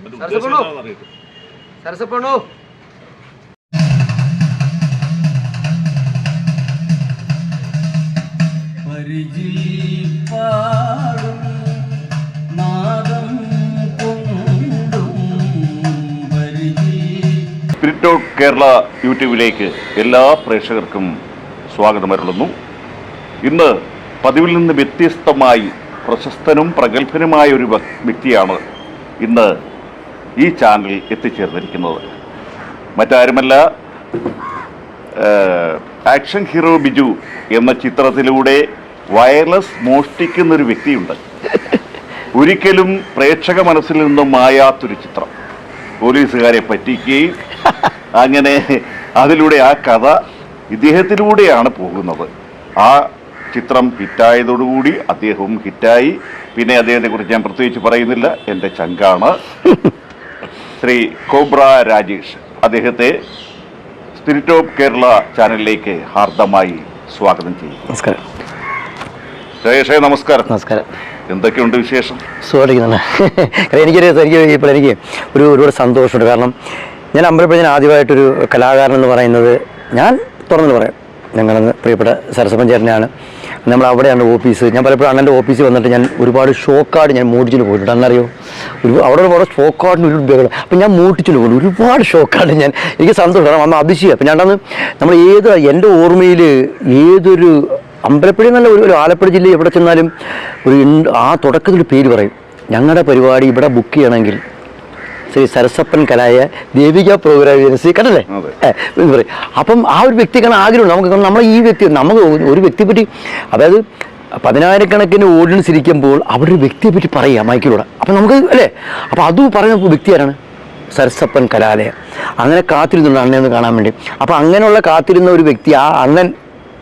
സരസപ്പണു spirit of Kerala യൂട്യൂബിലേക്ക് എല്ലാ പ്രേക്ഷകർക്കും സ്വാഗതം അരുളുന്നു. ഇന്ന് പതിവിൽ നിന്ന് വ്യത്യസ്തമായി പ്രശസ്തനും പ്രഗത്ഭനുമായ ഒരു വ്യക്തിയാണ് ഇന്ന് ഈ ചാനലിൽ എത്തിച്ചേർന്നിരിക്കുന്നത്. മറ്റാരുമല്ല, ആക്ഷൻ ഹീറോ ബിജു എന്ന ചിത്രത്തിലൂടെ വയർലെസ് മോഷ്ടിക്കുന്നൊരു വ്യക്തിയുണ്ട്. ഒരിക്കലും പ്രേക്ഷക മനസ്സിൽ നിന്നും മായാത്തൊരു ചിത്രം. പോലീസുകാരെ പറ്റിക്കുകയും അങ്ങനെ അതിലൂടെ ആ കഥ ഇദ്ദേഹത്തിലൂടെയാണ് പോകുന്നത്. ആ ചിത്രം ഹിറ്റായതോടുകൂടി അദ്ദേഹവും ഹിറ്റായി. പിന്നെ അദ്ദേഹത്തെക്കുറിച്ച് ഞാൻ പ്രത്യേകിച്ച് പറയുന്നില്ല, എൻ്റെ ചങ്കാണ് ശ്രീ കോബ്ര രാജേഷ്. അദ്ദേഹത്തെ സ്പിരിറ്റ് ഓഫ് കേരള ചാനലിലേക്ക് ഹാർദമായി സ്വാഗതം ചെയ്യും. നമസ്കാരം രാജേഷേ. നമസ്കാരം. നമസ്കാരം. എന്തൊക്കെയുണ്ട് വിശേഷം? സുഖമായിരിക്കുന്നുണ്ട്. എനിക്ക് ഒരുപാട് സന്തോഷമുണ്ട്. കാരണം ഞാൻ അമ്പലപ്പുഴ ആദ്യമായിട്ടൊരു കലാകാരൻ എന്ന് പറയുന്നത്, ഞാൻ തുറന്നു പറയാം, ഞങ്ങളന്ന് പ്രിയപ്പെട്ട സരസപ്പൻ ചേട്ടനെയാണ്. നമ്മൾ അവിടെയാണ് ഓഫീസ്. ഞാൻ പലപ്പോഴും അണ്ണൻ്റെ ഓഫീസിൽ വന്നിട്ട് ഞാൻ ഒരുപാട് ഷോക്കാർഡ് ഞാൻ മൂട്ടിച്ചിട്ട് പോയിട്ടുണ്ട്. അന്നറിയോ, അവിടെ ഒരുപാട് ഷോക്കാർഡിന് ഒരു ഉപയോഗം. അപ്പം ഞാൻ മൂട്ടിച്ചിട്ട് പോകുന്നു ഒരുപാട് ഷോക്കാർഡ്. എനിക്ക് സന്തോഷം. കാരണം അന്ന് അതിശയം. അപ്പം ഞാൻ അന്ന് നമ്മൾ എൻ്റെ ഓർമ്മയിൽ ഏതൊരു അമ്പലപ്പുഴ എന്നല്ല, ഒരു ആലപ്പുഴ ജില്ലയിൽ എവിടെ ചെന്നാലും ആ തുടക്കത്തിൽ പേര് പറയും. ഞങ്ങളുടെ പരിപാടി ഇവിടെ ബുക്ക് ചെയ്യണമെങ്കിൽ ശ്രീ സരസപ്പൻ കലായ ദേവിക പ്രോഗ്രാം ഏജൻസി കണ്ടല്ലേ എന്ന് പറയും. അപ്പം ആ ഒരു വ്യക്തിക്കാണ് ആഗ്രഹം നമുക്ക്. നമ്മൾ ഈ വ്യക്തി, നമുക്ക് ഒരു വ്യക്തിയെ പറ്റി, അതായത് 10,000-കണക്കിന് ഓഡിയൻസ് ഇരിക്കുമ്പോൾ അവിടെ ഒരു വ്യക്തിയെ പറ്റി പറയാം മൈക്കിലൂടെ. അപ്പം നമുക്ക് അല്ലേ, അപ്പം അതും പറയുന്ന വ്യക്തി ആരാണ്? സരസപ്പൻ കലാലയ. അങ്ങനെ കാത്തിരുന്നുണ്ട് അണ്ണനെ ഒന്ന് കാണാൻ വേണ്ടി. അപ്പം അങ്ങനെയുള്ള കാത്തിരുന്ന ഒരു വ്യക്തി, ആ അണ്ണൻ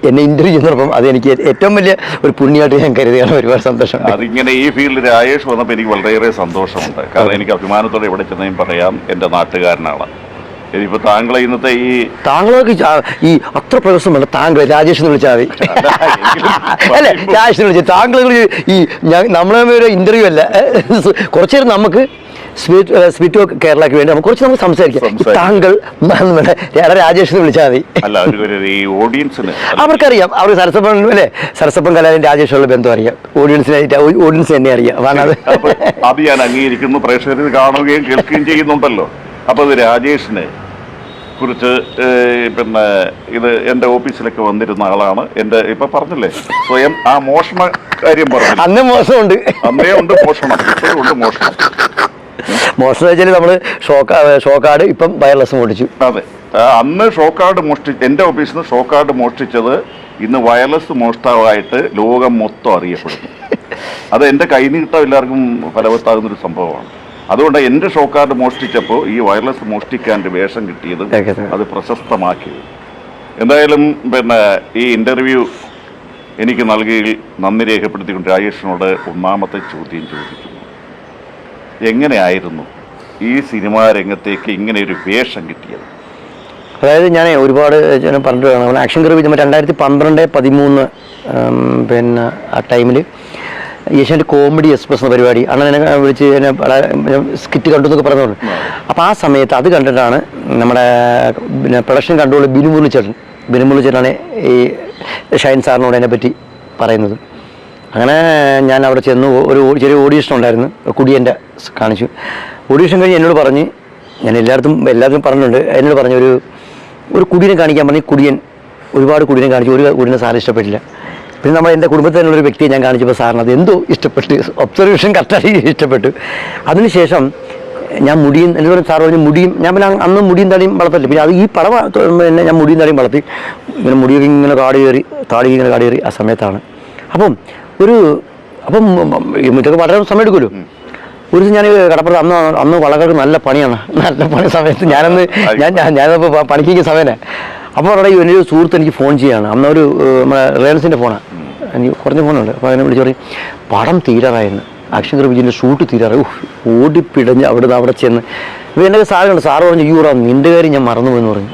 എന്നെ ഇന്റർവ്യൂ ചെയ്യുന്നപ്പം അതെനിക്ക് ഏറ്റവും വലിയ ഒരു പുണ്യമായിട്ട് ഞാൻ കരുതുകയാണ്. ഒരുപാട് സന്തോഷം. അതിങ്ങനെ ഈ ഫീൽഡിൽ രാജേഷ് വന്നപ്പോൾ എനിക്ക് വളരെയേറെ സന്തോഷമുണ്ട്. കാരണം എനിക്ക് അഭിമാനത്തോടെ എവിടെ ചെന്നേയും പറയാം, എൻ്റെ നാട്ടുകാരനാണ്. ഇനിയിപ്പോൾ താങ്കളെ ഇന്നത്തെ താങ്കളൊക്കെ ഈ അത്ര പ്രശ്നമല്ല, താങ്കൾ രാജേഷ് എന്ന് വിളിച്ചാൽ മതി. അല്ലേ, രാജേഷ് എന്ന് വിളിച്ചാൽ താങ്കൾ ഈ നമ്മളെ ഒരു ഇന്റർവ്യൂ അല്ല. കുറച്ചേരം നമുക്ക് സ്പിരിറ്റ് ഓഫ് കേരളയ്ക്ക് വേണ്ടി കുറച്ച് നമുക്ക് സംസാരിക്കാം. താങ്കൾ രാജേഷ് എന്ന് വിളിച്ചാൽ മതി. അവർക്കറിയാം, അവർ സരസപ്പൻ അല്ലേ, സരസപ്പൻ കലാലയം രാജേഷുള്ള ബന്ധം അറിയാം. ഓഡിയൻസ് തന്നെ അറിയാം. അത് ഞാൻ അംഗീകരിക്കുന്നു. പ്രേക്ഷകർ കാണുകയും കേൾക്കുകയും ചെയ്യുന്നുണ്ടല്ലോ. അപ്പോൾ ഇത് രാജേഷിനെ കുറിച്ച് പിന്നെ ഇത് എൻ്റെ ഓഫീസിലൊക്കെ വന്നിരുന്ന ആളാണ്. എൻ്റെ ഇപ്പം പറഞ്ഞില്ലേ, സ്വയം ആ മോഷണ കാര്യം പറഞ്ഞു. അന്ന് മോശമുണ്ട്, അന്നേ ഉണ്ട് മോഷണം, ഇപ്പോഴും ഉണ്ട് മോഷണം. മോഷണം വെച്ചാൽ നമ്മൾ ഷോക്കാർഡ്, ഇപ്പം വയർലെസ് മോഷ്ടിച്ചു. അതെ, അന്ന് ഷോക്കാർഡ് എൻ്റെ ഓഫീസിൽ നിന്ന് ഷോക്കാർഡ് മോഷ്ടിച്ചത് ഇന്ന് വയർലെസ് മോഷ്ടാവായിട്ട് ലോകം മൊത്തം അറിയപ്പെടുന്നു. അത് എൻ്റെ കൈനീട്ടം എല്ലാവർക്കും ഫലവത്താകുന്നൊരു സംഭവമാണ്. അതുകൊണ്ട് എൻ്റെ ഷോക്കാർഡ് മോഷ്ടിച്ചപ്പോൾ ഈ വയർലെസ് മോഷ്ടിക്കാൻ്റെ വേഷം കിട്ടിയത് അത് പ്രശസ്തമാക്കിയത്. എന്തായാലും പിന്നെ ഈ ഇൻ്റർവ്യൂ എനിക്ക് നൽകി നന്ദി രേഖപ്പെടുത്തിക്കൊണ്ട് രാജേഷിനോട് ഒന്നാമത്തെ ചോദ്യം ചോദിക്കുന്നു. എങ്ങനെയായിരുന്നു ഈ സിനിമാ രംഗത്തേക്ക് ഇങ്ങനെ ഒരു വേഷം കിട്ടിയത്? അതായത് ഞാൻ ഒരുപാട് പറഞ്ഞിട്ട് വേണം, ആക്ഷൻ ഹീറോ 2012-13 പിന്നെ ആ ടൈമിൽ ഏഷ്യാനെറ്റ് കോമഡി എക്സ്പ്രസ് എന്ന പരിപാടി അണ്ണനെ വിളിച്ച് എന്നെ സ്കിറ്റ് കണ്ടു എന്നൊക്കെ പറഞ്ഞോളൂ. അപ്പോൾ ആ സമയത്ത് അത് കണ്ടിട്ടാണ് നമ്മുടെ പിന്നെ പ്രൊഡക്ഷൻ കൺട്രോൾ ബിനുമുരളി ചേട്ടനാണ് ഈ ഷൈൻ സാറിനോട് എന്നെ പറ്റി പറയുന്നത്. അങ്ങനെ ഞാൻ അവിടെ ചെന്ന് ഒരു ചെറിയ ഓഡീഷൻ ഉണ്ടായിരുന്നു, കുടിയൻ്റെ കാണിച്ചു. ഓഡീഷൻ കഴിഞ്ഞ് എന്നോട് പറഞ്ഞ്, ഞാൻ എല്ലായിടത്തും പറഞ്ഞിട്ടുണ്ട്, എന്നോട് പറഞ്ഞ ഒരു കുടിയനെ കാണിക്കാൻ പറഞ്ഞ് ഒരുപാട് കുടിയനെ കാണിച്ചു. ഒരു കുടിയനെ സാറിന് ഇഷ്ടപ്പെട്ടില്ല. പിന്നെ നമ്മൾ എൻ്റെ കുടുംബത്തിൽ തന്നെയുള്ളൊരു വ്യക്തിയെ ഞാൻ കാണിച്ചപ്പോൾ സാറിന് അത് എന്തോ ഇഷ്ടപ്പെട്ട്, ഒബ്സർവേഷൻ കറക്റ്റായി ഇഷ്ടപ്പെട്ടു. അതിനുശേഷം ഞാൻ എന്നോട് പറഞ്ഞ സാറ് പറഞ്ഞ് മുടിയും, ഞാൻ പിന്നെ അന്ന് മുടിയും താടിയും വളർത്തില്ല. പിന്നെ അത് ഈ പടം പിന്നെ ഞാൻ മുടിയും താടിയും വളർത്തി, ഇങ്ങനെ മുടിയൊക്കെ ഇങ്ങനെ കാടി കയറി ആ സമയത്താണ്. അപ്പം ഇതൊക്കെ വളരെ സമയം എടുക്കുമല്ലോ. ഒരു ദിവസം ഞാൻ കടപ്പുറത്ത് അന്ന് വളരെ നല്ല പണിയാണ്, നല്ല പണി സമയത്ത് ഞാനപ്പോൾ പണിക്കുന്ന സമയമേ. അപ്പോൾ അവിടെ എൻ്റെ ഒരു സുഹൃത്ത് എനിക്ക് ഫോൺ ചെയ്യുകയാണ്. അന്ന് ഒരു നമ്മുടെ റിലയൻസിൻ്റെ ഫോണാണ്, എനിക്ക് കുറഞ്ഞ ഫോണുണ്ട്. അപ്പോൾ അതിനെ വിളിച്ച് പറയും പടം തീരാറായിരുന്നു, ആക്ഷൻ ഹീറോ വിജയൻ്റെ ഷൂട്ട് തീരാറായി. ഓടിപ്പിടഞ്ഞ് അവിടെ ചെന്ന് എൻ്റെ സാറുണ്ട്. സാറ് പറഞ്ഞു നിൻ്റെ കാര്യം ഞാൻ മറന്നു പോയെന്ന് പറഞ്ഞു.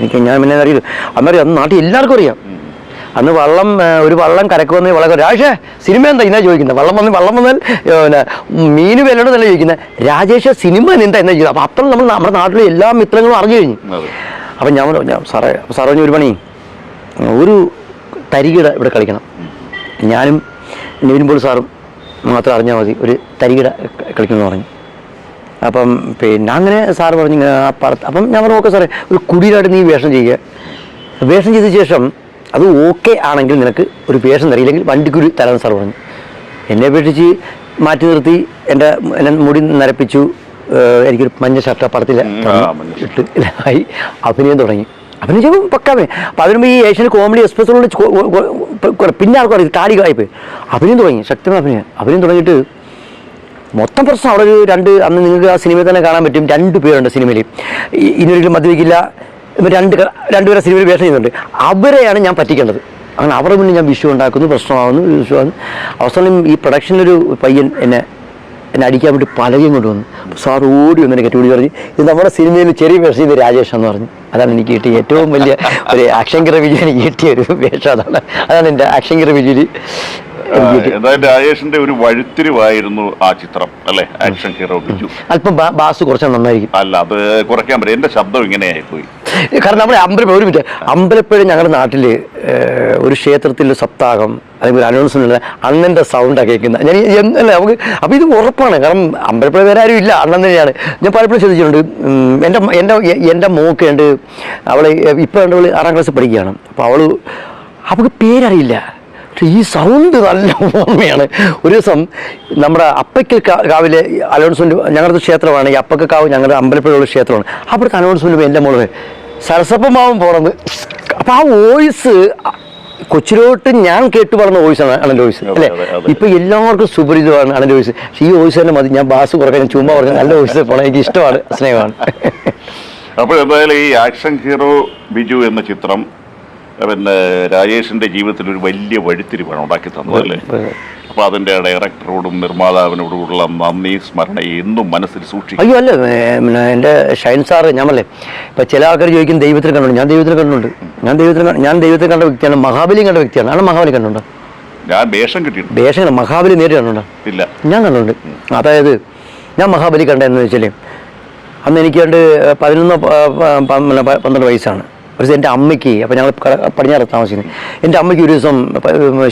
എനിക്ക് ഞാൻ പിന്നെ അറിയില്ല, അന്നേരം അന്ന് നാട്ടിൽ എല്ലാവർക്കും അറിയാം. അന്ന് ഒരു വള്ളം കരക്ക് വന്ന് വളരെ രാജേഷ് സിനിമ എന്താ ഇന്നാ ചോദിക്കുന്നത്, വള്ളം വന്നാൽ പിന്നെ മീന് വിലയോട് തന്നെ ചോദിക്കുന്നത്, രാജേഷ് സിനിമ എന്താ എന്നാ ചോദിക്കുന്നത്. അപ്പം അത്ര നമ്മുടെ നാട്ടിലെ എല്ലാ മിത്രങ്ങളും അറിഞ്ഞു കഴിഞ്ഞു. അപ്പം ഞാൻ സാറേ പറഞ്ഞ ഒരു പണി, ഒരു തരികിട ഇവിടെ കളിക്കണം, ഞാനും നിവിൻ പോൾ സാറും മാത്രം അറിഞ്ഞാൽ മതി, ഒരു തരികിട കളിക്കണമെന്ന് പറഞ്ഞു. അപ്പം പിന്നെ അങ്ങനെ സാറ് പറഞ്ഞു അപ്പം ഞാൻ പറഞ്ഞു ഓക്കെ സാറേ, ഒരു കുടിയിലായിട്ട് നീ വേഷം ചെയ്യുക, വേഷം ചെയ്ത ശേഷം അത് ഓക്കെ ആണെങ്കിൽ നിനക്ക് ഒരു വേഷം തരിയില്ലെങ്കിൽ വണ്ടിക്കുരു തരാമെന്ന് സാർ പറഞ്ഞു. എന്നെ അപേക്ഷിച്ച് മാറ്റി നിർത്തി എൻ്റെ മുടി നരപ്പിച്ചു, എനിക്കൊരു മഞ്ഞ ഷർട്ട് പടത്തിൽ ഇട്ട് ആയി അഭിനയം തുടങ്ങി. അഭിനയിച്ചപ്പോൾ പക്കാവേ. അപ്പം അതിനുമ്പോൾ ഈ ഏഷ്യൻ കോമഡി എക്സ്പ്രസിനോട് പിന്നെ ആൾക്കാർ താടി കായ്പ് അഭിനയം തുടങ്ങി, ശക്തമായ അഭിനയം തുടങ്ങിയിട്ട് മൊത്തം പ്രശ്നം അവിടെ ഒരു അന്ന് നിങ്ങൾക്ക് ആ സിനിമയിൽ തന്നെ കാണാൻ പറ്റും, 2 പേരുണ്ട് സിനിമയിൽ, ഇനിയൊരിക്കലും മദ്യപിക്കില്ല, രണ്ടുപേരെ സിനിമയിൽ വേഷം ചെയ്യുന്നുണ്ട്. അവരെയാണ് ഞാൻ പറ്റിക്കേണ്ടത്. അങ്ങനെ അവരുടെ മുന്നിൽ ഞാൻ വിഷു ഉണ്ടാക്കുന്നു, പ്രശ്നമാകുന്നു, വിഷുവാകുന്നു. അവസാനം ഈ പ്രൊഡക്ഷനിലൊരു പയ്യൻ എന്നെ അടിക്കാൻ വേണ്ടി പലകയും കൊണ്ടുവന്നു. സാർ ഓടി വന്ന് എനിക്ക് വിളി പറഞ്ഞ്, ഇത് നമ്മുടെ സിനിമയിൽ ചെറിയ വേഷം ചെയ്ത് രാജേഷ് എന്ന് പറഞ്ഞു. അതാണ് എനിക്ക് കിട്ടിയ ഏറ്റവും വലിയ ഒരു ആക്ഷൻ ഹീറോ വിജയൻ എനിക്ക് കിട്ടിയ ഒരു വേഷം. അതാണ് എൻ്റെ ആക്ഷൻ ഹീറോ വിജയൻ. എന്തായാലും രാജേഷിന്റെ ഒരു വഴിത്തിരിവായിരുന്നു ആ ചിത്രം അല്ലെ, ആക്ഷൻ ഹീറോ ബിജു. അല്പം ബാസ് കുറച്ചാൽ നന്നായിരിക്കും. അല്ല, അത് കുറയ്ക്കാൻ പറ്റും. എന്റെ ശബ്ദം ഇങ്ങനെയായി പോയി. കാരണം നമ്മുടെ അമ്പലപ്പുഴ ഞങ്ങളുടെ നാട്ടിൽ ഒരു ക്ഷേത്രത്തിൽ സപ്താഹം അല്ലെങ്കിൽ ഒരു അനൗൺസ്മെന്റ് അണ്ണൻ്റെ സൗണ്ടാണ് കേൾക്കുന്നത്. അല്ല നമുക്ക് അപ്പോൾ ഇത് ഉറപ്പാണ്. കാരണം അമ്പലപ്പുഴ വേറെ ആരും ഇല്ല, അണ്ണൻ തന്നെയാണ്. ഞാൻ പലപ്പോഴും ശ്രദ്ധിച്ചിട്ടുണ്ട്. എൻ്റെ മോക്ക് ഉണ്ട്, അവളെ ഇപ്പോൾ അവൾ 6ാം ക്ലാസ്സിൽ പഠിക്കുകയാണ്. അപ്പോൾ അവൾക്ക് പേരറിയില്ല, പക്ഷെ ഈ സൗണ്ട് നല്ല ഓർമ്മയാണ്. ഒരു ദിവസം നമ്മുടെ അപ്പയ്ക്കൽ കാവിലെ അനൗൺസ്മെൻറ്റ്, ഞങ്ങളുടെ ക്ഷേത്രമാണ് ഈ അപ്പയ്ക്കൽ കാവ്, ഞങ്ങളുടെ അമ്പലപ്പുഴയുള്ള ക്ഷേത്രമാണ്. അവിടുത്തെ അനൗൺസ്മെൻറ്റ് എൻ്റെ മോള് സരസപ്പമാവും പോണത്. അപ്പോൾ ആ വോയിസ് കൊച്ചിലോട്ട് ഞാൻ കേട്ടു പറഞ്ഞ വോയിസാണ് അണ്ണൻ്റെ വോയിസ് അല്ലേ. ഇപ്പം എല്ലാവർക്കും സുപരിചിതമാണ് അണ്ണൻ്റെ വോയിസ്. പക്ഷേ ഈ വോയിസ് തന്നെ മതി, ഞാൻ ബാസ് കുറക്കാൻ ഞാൻ ചുമ്മാ പറഞ്ഞ നല്ല വോയിസ് പോകണം, എനിക്ക് ഇഷ്ടമാണ്, സ്നേഹമാണ്. അപ്പോൾ എന്തായാലും ഈ ആക്ഷൻ ഹീറോ ബിജു എന്ന ചിത്രം പിന്നെ രാജേഷിന്റെ ജീവിതത്തിൽ ഒരു വലിയ വഴിത്തിരിവാണ് ഉണ്ടാക്കി തന്നതല്ലേ. അപ്പൊ അതിന്റെ ഡയറക്ടറോടും നിർമ്മാതാവിനോടുള്ള നന്ദി സ്മരണ എന്നും മനസ്സിൽ സൂക്ഷിക്കും. അയ്യോ അല്ല, എൻ്റെ ഷൈൻ സാറ് ഞാനല്ലേ, ഇപ്പം ചില ആൾക്കാർ ചോദിക്കും ദൈവത്തിൽ കണ്ടുണ്ട്. ഞാൻ ദൈവത്തിൽ കണ്ടുണ്ട്. ഞാൻ ദൈവത്തിൽ കണ്ട വ്യക്തിയാണ്, മഹാബലിയും കണ്ട വ്യക്തിയാണ്. ആണ് മഹാബലി കണ്ടുണ്ടോ? ഞാൻ വേഷം കിട്ടിയിട്ടുണ്ട്. വേഷം മഹാബലി നേരിട്ട് കണ്ടുണ്ടോ? ഇല്ല, ഞാൻ കണ്ടുണ്ട്. അതായത് ഞാൻ മഹാബലി കണ്ടതെന്ന് വെച്ചാൽ അന്ന് എനിക്ക് 11-12 വയസ്സാണ്. ഒരു ദിവസം എൻ്റെ അമ്മയ്ക്ക്, അപ്പോൾ ഞങ്ങൾ പടിഞ്ഞാറ് താമസിക്കുന്നത്, എൻ്റെ അമ്മയ്ക്ക് ഒരു ദിവസം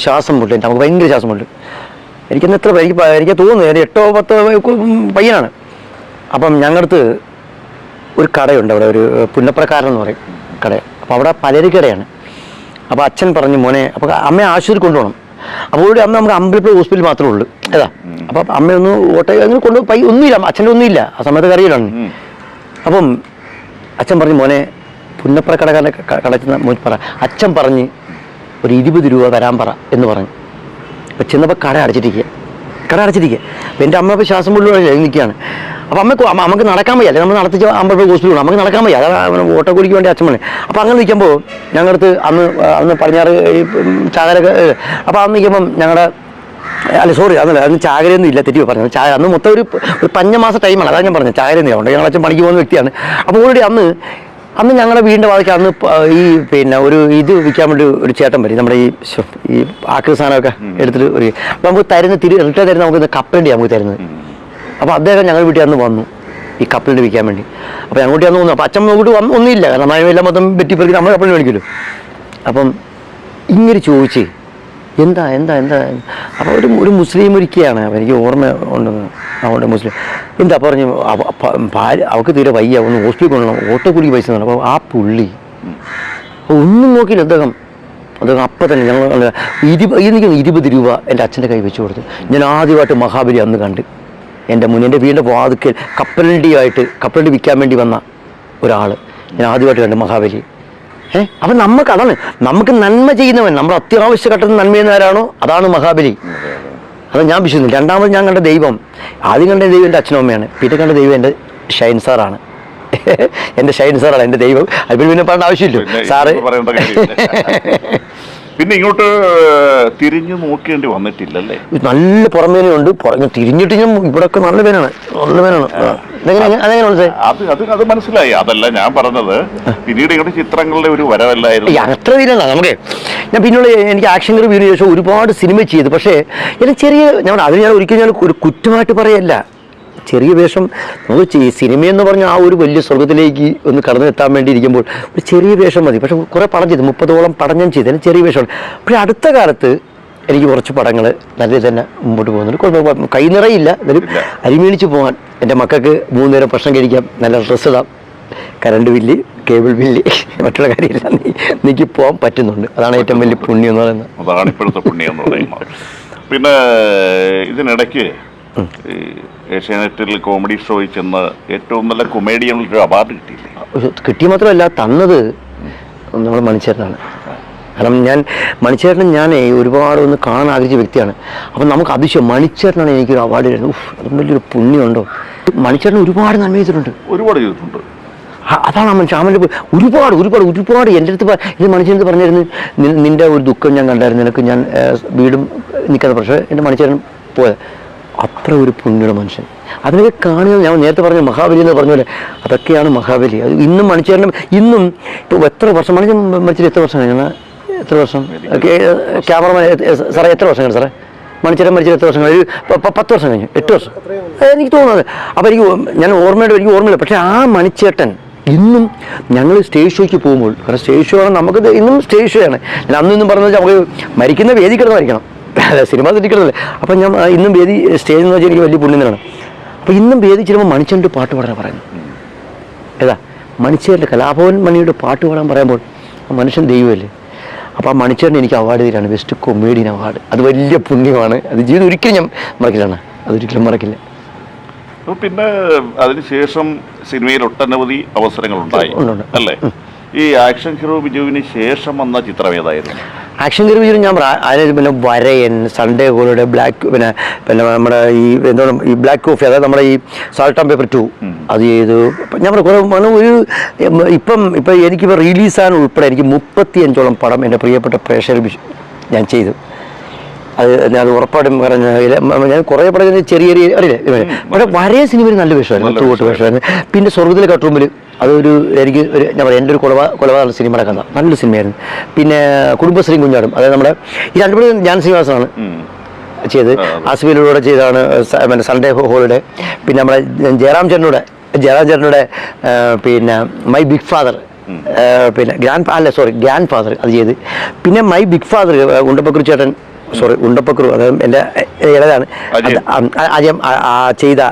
ശ്വാസം മുട്ട്, എൻ്റെ അമ്മക്ക് ഭയങ്കര ശ്വാസം മുട്ട്. എനിക്കൊന്ന് എത്ര എനിക്ക് തോന്നുന്നു 8-10 പയ്യനാണ്. അപ്പം ഞങ്ങളടുത്ത് ഒരു കടയുണ്ട്, അവിടെ ഒരു പുന്നപ്രക്കാരൻ എന്ന് പറയും കട. അപ്പോൾ അവിടെ പലചരക്കടയാണ്. അപ്പോൾ അച്ഛൻ പറഞ്ഞു മോനെ, അപ്പോൾ അമ്മയെ ആശുപത്രി കൊണ്ടുപോകണം. അപ്പോൾ അമ്മ നമുക്ക് അമ്പലപ്പുഴ ഹോസ്പിറ്റൽ മാത്രമേ ഉള്ളൂ ഏതാ. അപ്പം അമ്മയൊന്ന് അങ്ങനെ കൊണ്ടുപോയി ഒന്നുമില്ല, അച്ഛൻ്റെ ഒന്നുമില്ല ആ സമയത്ത് കറിയിലാണ്. അപ്പം അച്ഛൻ പറഞ്ഞു മോനെ പുന്നപ്ര കടക്കുന്ന മോൻ പറ, അച്ഛൻ പറഞ്ഞ് ഒരു 20 രൂപ തരാൻ പറ എന്ന് പറഞ്ഞു. അപ്പം ചെന്നപ്പോൾ കട അടച്ചിരിക്കുക. അപ്പം എൻ്റെ അമ്മ ഇപ്പോൾ ശ്വാസം മുള്ളി നിൽക്കുകയാണ്. അപ്പോൾ അമ്മക്ക് നടക്കാൻ വയ്യ, അല്ലെങ്കിൽ നമ്മൾ നടത്തിച്ച് അമ്പലപ്പുഴ ഹോസ്പിറ്റലാണ്, നമുക്ക് നടക്കാൻ വയ്യ, അതാണ് ഓട്ടോ കൂലിക്ക് വേണ്ടി അച്ഛൻ പറഞ്ഞു. അപ്പോൾ അങ്ങനെ നിൽക്കുമ്പോൾ ഞങ്ങളടുത്ത് അന്ന് പടിഞ്ഞാറ് ചാകരൊക്കെ, അപ്പോൾ അന്ന് നിൽക്കുമ്പം ഞങ്ങളുടെ അന്ന് ചാകരയൊന്നും ഇല്ല, തെറ്റിയോ പറഞ്ഞു. അന്ന് മൊത്തം ഒരു പഞ്ഞമാസ ടൈമാണ്, അതാണ് ഞാൻ പറഞ്ഞത്. ചാകരയൊന്നും ഉണ്ട്, ഞങ്ങളച്ഛൻ പണിക്ക് പോകുന്ന വ്യക്തിയാണ്. അപ്പോൾ ഓൾറെഡി അന്ന് ഞങ്ങളുടെ വീടിൻ്റെ വാതിക്ക് ഈ ഒരു ഇത് വിൽക്കാൻ വേണ്ടി ഒരു ചേട്ടൻ വരും, നമ്മുടെ ഈ ആക്രി സാധനമൊക്കെ എടുത്തിട്ട് അപ്പോൾ നമുക്ക് റിട്ടേൺ തരുന്ന നമുക്ക് കപ്പലണ്ടി നമുക്ക് തരുന്നത്. അപ്പോൾ അദ്ദേഹം ഞങ്ങളുടെ വീട്ടിൽ വന്നു ഈ കപ്പലണ്ടി വിൽക്കാൻ വേണ്ടി. അപ്പോൾ ഞങ്ങളുടെ വീട്ടിൽ വന്നു. അപ്പോൾ അച്ഛൻ നോക്കിയിട്ട് ഒന്നുമില്ല, കാരണം മഴയെല്ലാം മൊത്തം വെറ്റിപ്പറിക്ക് നമ്മൾ കപ്പലണ്ടി മേടിക്കുമല്ലോ. അപ്പം ഇങ്ങനെ ചോദിച്ച് എന്താ അപ്പോൾ ഒരു മുസ്ലിം ഒരിക്കലാണ്, അപ്പോൾ എനിക്ക് ഓർമ്മ ഉണ്ടെന്ന്. അവിടെ മുസ്ലിം എന്താ പറഞ്ഞു, അവൾക്ക് തീരെ വയ്യ, ഒന്ന് ഹോസ്പിറ്റലിൽ കൊണ്ടുപോകണം, ഓട്ടോ കൂലിക്ക് പൈസ തരണം. അപ്പോൾ ആ പുള്ളി ഒന്നും നോക്കിയില്ല, അദ്ദേഹം അപ്പം തന്നെ ഞങ്ങൾ 20 രൂപ എൻ്റെ അച്ഛൻ്റെ കൈ വെച്ച് കൊടുത്തു. ഞാൻ ആദ്യമായിട്ട് മഹാബലി അന്ന് കണ്ട് എൻ്റെ എൻ്റെ വീടിൻ്റെ വാതിക്കൽ കപ്പലണ്ടി വിൽക്കാൻ വേണ്ടി വന്ന ഒരാൾ ഞാൻ ആദ്യമായിട്ട് കണ്ട് മഹാബലി. അപ്പം നമുക്ക് നന്മ ചെയ്യുന്നവൻ, നമ്മൾ അത്യാവശ്യ ഘട്ടത്തിൽ നന്മ ചെയ്യുന്നവരാണോ അതാണ് മഹാബലി. അത് ഞാൻ വിശ്വസിക്കുന്നു. രണ്ടാമത് ഞാൻ കണ്ട ദൈവം, ആദ്യം കണ്ട ദൈവം എൻ്റെ അച്ഛനും അമ്മയാണ്, പിന്നെ കണ്ട ദൈവം എൻ്റെ ഷൈൻ സാറാണ്. എൻ്റെ ഷൈൻ സാറാണ് എൻ്റെ ദൈവം. അതിന് പിന്നെ പറയേണ്ട ആവശ്യമില്ല സാറ്. പിന്നെ ഇങ്ങോട്ട് തിരിഞ്ഞു നോക്കേണ്ടി വന്നിട്ടില്ലല്ലേ? നല്ല പുറമേനുണ്ട്, തിരിഞ്ഞിട്ട് ഞാൻ ഇവിടൊക്കെ നല്ല പേനാണ്, നല്ല പേനാണ്. അതെങ്ങനെ മനസ്സിലായി? അത് മനസ്സിലായി. അതല്ല ഞാൻ പറഞ്ഞത്, പിന്നീട് ഇങ്ങോട്ട് ചിത്രങ്ങളുടെ ഒരു വരവല്ലായിരുന്നു. അത്ര പേരാണ് നമുക്ക്. ഞാൻ പിന്നീട് എനിക്ക് ആക്ഷൻ റിവ്യൂവിന് ശേഷം ഒരുപാട് സിനിമ ചെയ്തു. പക്ഷേ എനിക്ക് ചെറിയ അതിന് ഞാൻ ഒരിക്കലും ഞാൻ ഒരു കുറ്റമായിട്ട് പറയല്ല. ചെറിയ വേഷം നമുക്ക് സിനിമയെന്ന് പറഞ്ഞാൽ ആ ഒരു വലിയ സ്വർഗത്തിലേക്ക് ഒന്ന് കടന്നു എത്താൻ വേണ്ടി ഇരിക്കുമ്പോൾ ഒരു ചെറിയ വേഷം മതി. പക്ഷെ കുറേ പടം ചെയ്തു, 30ഓളം പടം ഞാൻ ചെയ്തു, അതിന് ചെറിയ വേഷമാണ്. പക്ഷേ അടുത്ത കാലത്ത് എനിക്ക് കുറച്ച് പടങ്ങൾ നല്ല തന്നെ മുമ്പോട്ട് പോകുന്നുണ്ട്. കൈ നിറയില്ല, എന്നാലും അരിമേണിച്ച് പോകാൻ, എൻ്റെ മക്കൾക്ക് 3 നേരം ഭക്ഷണം കഴിക്കാം, നല്ല ഡ്രസ്സ് ഇടാം, കറണ്ട് ബില്ല്, കേബിൾ ബില്ല്, മറ്റുള്ള കാര്യമെല്ലാം നീക്കി പോകാൻ പറ്റുന്നുണ്ട്. അതാണ് ഏറ്റവും വലിയ പുണ്യം എന്ന് പറയുന്നത്. അതാണ് ഇപ്പോഴത്തെ പുണ്യം എന്ന് പറയുന്നത്. പിന്നെ ഇതിനിടയ്ക്ക് ഏഷ്യാനെറ്റിൽ കോമഡി ഷോയിൽ ചെന്ന് ഏറ്റവും നല്ല കൊമേഡിയനൊരു അവാർഡ് കിട്ടിയില്ലേ? കിട്ടിയ മാത്രമല്ല, തന്നത് നമ്മൾ മണിച്ചേട്ടനാണ്. കാരണം ഞാൻ ഒരുപാട് ഒന്ന് കാണാൻ ആഗ്രഹിച്ച വ്യക്തിയാണ്. അപ്പം നമുക്ക് അതിശയം, മണിച്ചേട്ടനാണ് എനിക്കൊരു അവാർഡ് തരുന്നത്. അതും വലിയൊരു പുണ്യമുണ്ടോ? മണിച്ചേട്ടൻ ഒരുപാട് നന്മ ചെയ്തിട്ടുണ്ട്, ഒരുപാട് ചെയ്തിട്ടുണ്ട്. അതാണ് ആ മനുഷ്യൻ. അവൻ്റെ ഒരുപാട് എൻ്റെ അടുത്ത് ഇത് മനുഷ്യൻ പറഞ്ഞിരുന്നു, നിൻ്റെ ഒരു ദുഃഖം ഞാൻ കണ്ടായിരുന്നു, നിനക്ക് ഞാൻ വീടും നിൽക്കാതെ. പക്ഷേ എൻ്റെ മണിച്ചേട്ടൻ പോയത് അത്ര ഒരു പുണ്യയുടെ മനുഷ്യൻ. അതിനൊക്കെ കാണുന്നത് ഞാൻ നേരത്തെ പറഞ്ഞ മഹാബലി എന്ന് പറഞ്ഞ പോലെ അതൊക്കെയാണ് മഹാബലി. അത് ഇന്നും മണിച്ചേട്ടനും ഇന്നും ഇപ്പോൾ എത്ര വർഷം മണിച്ചേട്ടൻ എത്ര വർഷം കഴിഞ്ഞാൽ എത്ര വർഷം ക്യാമറമാൻ സാറേ എത്ര വർഷം കഴിഞ്ഞു സാറേ? മണിച്ചേട്ടൻ മരിച്ചിട്ട് എത്ര വർഷം കഴിഞ്ഞു? 10 വർഷം കഴിഞ്ഞു, 8 വർഷം എനിക്ക് തോന്നുന്നത്. അപ്പോൾ എനിക്ക് ഓർമ്മയില്ല. പക്ഷേ ആ മണിച്ചേട്ടൻ ഇന്നും ഞങ്ങൾ സ്റ്റേജ് ഷോയ്ക്ക് പോകുമ്പോൾ, കാരണം സ്റ്റേജ് ഷോ ആണ് നമുക്ക് ഇന്നും സ്റ്റേജ് ഷോ ആണ്. ഞാൻ അന്നും പറഞ്ഞത് നമുക്ക് മരിക്കുന്ന വേദി കിടന്ന് മരിക്കണം, അല്ല സിനിമ തെറ്റിക്കിടന്നല്ലേ. അപ്പം ഞാൻ ഇന്നും വേദി സ്റ്റേജ് എന്ന് വെച്ചാൽ എനിക്ക് വലിയ പുണ്യമാണ്. അപ്പോൾ ഇന്നും വേദി ചെല്ലുമ്പോൾ മണിച്ചേട്ടൻ്റെ പാട്ട് പാടാൻ പറയുന്നത് ഏതാ? മണിച്ചേട്ടൻ്റെ കലാഭവൻ മണിയുടെ പാട്ട് പാടാൻ പറയുമ്പോൾ ആ മനുഷ്യൻ ദൈവമല്ലേ. അപ്പോൾ ആ മണിച്ചേട്ടൻ എനിക്ക് അവാർഡ് തരാണ്, ബെസ്റ്റ് കൊമേഡിയൻ അവാർഡ്. അത് വലിയ പുണ്യമാണ്. അത് ജീവിതം ഒരിക്കലും ഞാൻ മറക്കില്ലാണ്, അതൊരിക്കലും മറക്കില്ല. പിന്നെ അതിനുശേഷം സിനിമയിൽ ഒട്ടനവധി അവസരങ്ങളുണ്ടായി അല്ലേ? ഈ ആക്ഷൻ ഹീറോ ബിജുവിന് ശേഷം വന്ന ചിത്രം ഏതായിരുന്നു? ആക്ഷൻ ഹീറോ ബിജു ഞാൻ അതിന് പിന്നെ വരയൻ, സൺഡേ ഹോളിഡേ, ബ്ലാക്ക്, പിന്നെ നമ്മുടെ ഈ ബ്ലാക്ക് കോഫി, അതായത് നമ്മുടെ ഈ സാൾട്ട് ആൻഡ് പേപ്പർ 2 അത് ചെയ്തു. ഞാൻ ഇപ്പം എനിക്കിപ്പോൾ റിലീസാൻ ഉൾപ്പെടെ എനിക്ക് 35ഓളം പടം എൻ്റെ പ്രിയപ്പെട്ട പ്രേക്ഷകർ ഞാൻ ചെയ്തു. അത് ഉറപ്പായിട്ടും ഞാൻ കുറേ പടം ചെറിയ അറിയില്ലേ. പക്ഷേ വരയ സിനിമയിൽ നല്ല വേഷമായിരുന്നു, തൂട്ട് വേഷമായിരുന്നു. പിന്നെ സ്വർഗത്തിലെ കട്ടുറുമ്പിൽ അതൊരു എനിക്ക് ഞാൻ പറയാം, എൻ്റെ ഒരു കൊലപാതക സിനിമയുടെ കഥ നല്ലൊരു സിനിമയായിരുന്നു. പിന്നെ കുടുംബശ്രീ കുഞ്ഞാടും, അതായത് നമ്മുടെ ഈ രണ്ടുപേരും ധ്യാൻ ശ്രീനിവാസനാണ് ചെയ്ത്, ആസിഫിലൂടെ ചെയ്താണ് പിന്നെ സൺഡേ ഹോളിഡേ. പിന്നെ നമ്മുടെ ജയറാം ചേട്ടനോടെ പിന്നെ മൈ ബിഗ് ഫാദർ, പിന്നെ ഗ്രാൻഡ് ഫാദർ അത് ചെയ്ത്. പിന്നെ മൈ ബിഗ് ഫാദർ ഉണ്ടപ്പക്കുരു ചേട്ടൻ, ഉണ്ടപ്പക്കുരു, അത് എൻ്റെ ഇളതാണ് ആദ്യം ചെയ്ത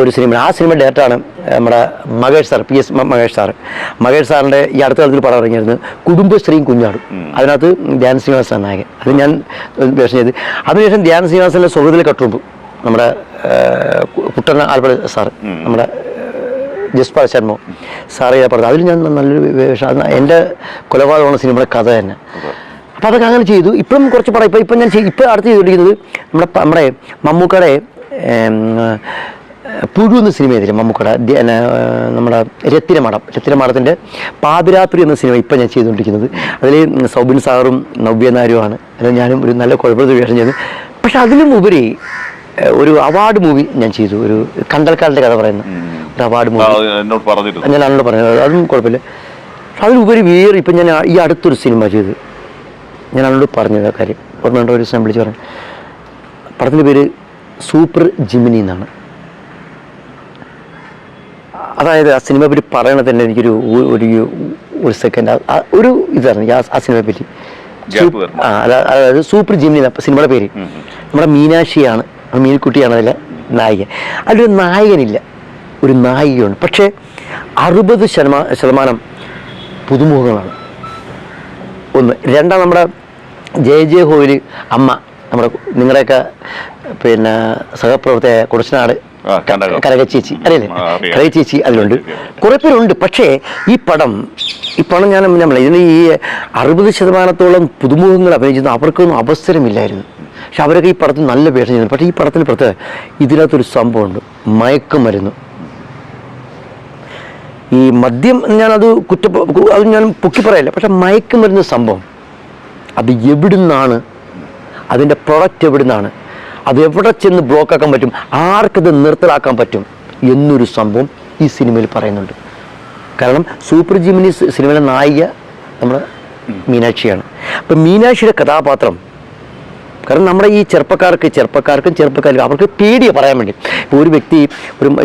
ഒരു സിനിമ. ആ സിനിമ ഡയറക്ടറാണ് നമ്മുടെ മഹേഷ് സാർ, PS മഹേഷ് സാറിൻ്റെ ഈ അടുത്ത കാലത്തിൽ പടം ഇറങ്ങിയായിരുന്നു കുടുംബശ്രീയും കുഞ്ഞാടും. അതിനകത്ത് ധ്യാൻ ശ്രീനിവാസൻ നായകൻ, അത് ഞാൻ വേഷം ചെയ്ത്. അതിനുശേഷം ധ്യാൻ ശ്രീനിവാസൻ്റെ സ്വർഗത്തിലെ കട്ടുറുമ്പ്, നമ്മുടെ കുട്ടൻ ആൽപ്പഴ സാറ്, നമ്മുടെ ജസ്പാൽ ശർമ്മ സാറ് പറഞ്ഞു, അതിൽ ഞാൻ നല്ലൊരു വേഷം. എൻ്റെ കൊലപാതകമാണ് സിനിമയുടെ കഥ തന്നെ. അപ്പോൾ അതൊക്കെ അങ്ങനെ ചെയ്തു. ഇപ്പം കുറച്ച് പടം ഇപ്പം ഞാൻ അടുത്ത് ചെയ്തുകൊണ്ടിരിക്കുന്നത് നമ്മുടെ മമ്മൂക്കയുടെ പുഴു എന്ന സിനിമ ചെയ്തില്ല, മമ്മൂക്കയുടെ നമ്മുടെ രത്തിനമാടത്തിൻ്റെ പാതിരാത്രി എന്ന സിനിമ ഇപ്പം ഞാൻ ചെയ്തുകൊണ്ടിരിക്കുന്നത്. അതിൽ സൗബിൻ സാറും നവ്യ നായരുമാണ്. അത് ഞാനും ഒരു നല്ല കുഴപ്പത്തിൽ വേഷം ചെയ്തു. പക്ഷെ അതിലും ഉപരി ഒരു അവാർഡ് മൂവി ഞാൻ ചെയ്തു, ഒരു കണ്ടൽക്കാരൻ്റെ കഥ പറയുന്ന ഒരു അവാർഡ് മൂവി ഞാൻ അന്നോട് പറഞ്ഞത്. അതും കുഴപ്പമില്ല. അതിലുപരി വേറെ ഇപ്പം ഞാൻ ഈ അടുത്തൊരു സിനിമ ചെയ്തു, ഞാൻ അന്നോട് പറഞ്ഞത് കാര്യം ഓർമ്മയുണ്ടോ? ഒരു ദിവസം വിളിച്ച് പറഞ്ഞു. പടത്തിൻ്റെ പേര് സൂപ്പർ ജിമിനി എന്നാണ്. അതായത് ആ സിനിമയെ പറ്റി പറയണത് തന്നെ എനിക്കൊരു ഒരു സെക്കൻഡ് ഒരു ഇതാണ് എനിക്ക് ആ സിനിമയെ പറ്റി. അതായത് സൂപ്പർ ജിമിനി സിനിമയുടെ പേര്. നമ്മുടെ മീനാക്ഷിയാണ്, മീൻകുട്ടിയാണ് അതിലെ നായിക. അതിലൊരു നായകനില്ല, ഒരു നായികയുണ്ട്. പക്ഷേ 60% പുതുമുഖങ്ങളാണ്. ഒന്ന്. രണ്ടാം, നമ്മുടെ ജെ ഹോയിൽ അമ്മ, നമ്മുടെ നിങ്ങളുടെയൊക്കെ പിന്നെ സഹപ്രവർത്തക കുടച്ചനാട് കനകച്ചേച്ചി അറിയില്ലേ, കനകച്ചേച്ചി അതിലുണ്ട്, കുറേ പേരുണ്ട്. പക്ഷേ ഈ പടം ഞാൻ ഇതിന് ഈ 60% പുതുമുഖങ്ങൾ അഭിനയിച്ചത് അവർക്കൊന്നും അവസരമില്ലായിരുന്നു. പക്ഷെ അവരൊക്കെ ഈ പടത്തിൽ നല്ല വേഷം ചെയ്യുന്നു. പക്ഷേ ഈ പടത്തിന് പ്രത്യേക ഇതിനകത്തൊരു സംഭവമുണ്ട്, മയക്കുമരുന്ന്. ഈ മദ്യം ഞാനത് അത് ഞാൻ പൊക്കി പറയില്ല, പക്ഷെ മയക്കുമരുന്ന് സംഭവം അത് എവിടുന്നാണ്, അതിൻ്റെ പ്രൊഡക്റ്റ് എവിടുന്നാണ്, അത് എവിടെ ചെന്ന് ബ്ലോക്കാക്കാൻ പറ്റും, ആർക്കത് നിർത്തലാക്കാൻ പറ്റും എന്നൊരു സംഭവം ഈ സിനിമയിൽ പറയുന്നുണ്ട്. കാരണം സൂപ്പർ ജിമിനി സിനിമയിലെ നായിക നമ്മുടെ മീനാക്ഷിയാണ്. അപ്പം മീനാക്ഷിയുടെ കഥാപാത്രം, കാരണം നമ്മുടെ ഈ ചെറുപ്പക്കാർക്കും അവർക്ക് പേടിയാണ് പറയാൻ വേണ്ടി. ഇപ്പോൾ ഒരു വ്യക്തി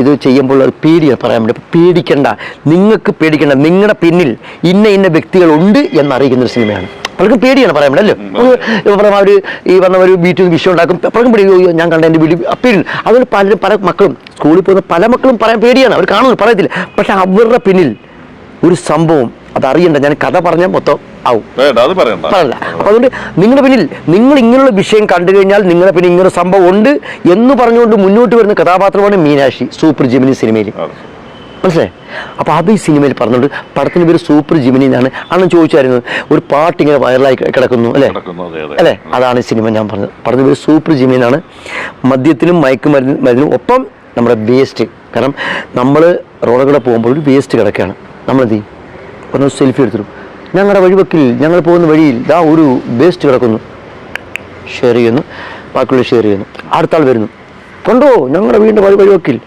ഇത് ചെയ്യുമ്പോൾ അത് പേടിയാണ് പറയാൻ വേണ്ടി. അപ്പോൾ പേടിക്കണ്ട, നിങ്ങൾക്ക് പേടിക്കണ്ട, നിങ്ങളുടെ പിന്നിൽ ഇന്ന വ്യക്തികളുണ്ട് എന്നറിയിക്കുന്നൊരു സിനിമയാണ്. പലർക്കും പേടിയാണ് പറയാൻ വേണ്ടി അല്ലേ. അവർ ഈ പറഞ്ഞ വീട്ടിൽ വിഷയം ഉണ്ടാക്കും, പലർക്കും പേടി, ഞാൻ കണ്ട എൻ്റെ വീട്ടിൽ പേടി. അതുകൊണ്ട് പല മക്കളും സ്കൂളിൽ പോകുന്ന പല മക്കളും പറയാൻ പേടിയാണ്, അവർ കാണുന്നു, പറയത്തില്ല. പക്ഷെ അവരുടെ പിന്നിൽ ഒരു സംഭവം അതറിയണ്ട. ഞാൻ കഥ പറഞ്ഞാൽ മൊത്തം ആവും, പറയല്ല. അപ്പൊ അതുകൊണ്ട് നിങ്ങളുടെ പിന്നിൽ നിങ്ങൾ ഇങ്ങനെയുള്ള വിഷയം കണ്ടു കഴിഞ്ഞാൽ നിങ്ങളുടെ പിന്നിൽ ഇങ്ങനെ സംഭവം ഉണ്ട് എന്ന് പറഞ്ഞുകൊണ്ട് മുന്നോട്ട് വരുന്ന കഥാപാത്രമാണ് മീനാക്ഷി സൂപ്പർ ജിമിനി സിനിമയിൽ. മനസ്സിലായി? അപ്പോൾ അത് ഈ സിനിമയിൽ പറഞ്ഞുകൊണ്ട് പടത്തിന് പേര് സൂപ്പർ ജിമിനി എന്നാണ്. അന്ന് ചോദിച്ചായിരുന്നു, ഒരു പാട്ട് ഇങ്ങനെ വൈറലായി കിടക്കുന്നു അല്ലേ, അതാണ് ഈ സിനിമ ഞാൻ പറഞ്ഞത്. പടത്തിന് പേര് സൂപ്പർ ജിമിനി എന്നാണ്. മദ്യത്തിനും മയക്കുമരുന്നിനും ഒപ്പം നമ്മുടെ വേസ്റ്റ്. കാരണം നമ്മൾ റോഡുകൂടെ പോകുമ്പോൾ ഒരു വേസ്റ്റ് കിടക്കുകയാണ്, നമ്മളെന്ത് ചെയ്യും? ഒന്ന് സെൽഫി എടുത്തിടും. ഞങ്ങളുടെ വഴിവെക്കിൽ, ഞങ്ങൾ പോകുന്ന വഴിയിൽ ഇതാ ഒരു വേസ്റ്റ് കിടക്കുന്നു, ഷെയർ ചെയ്യുന്നു, ബാക്കിയുള്ള ഷെയർ ചെയ്യുന്നു. അടുത്ത ആൾ വരുന്നു, കണ്ടോ ഞങ്ങളുടെ വീടിൻ്റെ വഴിവെക്കിൽ,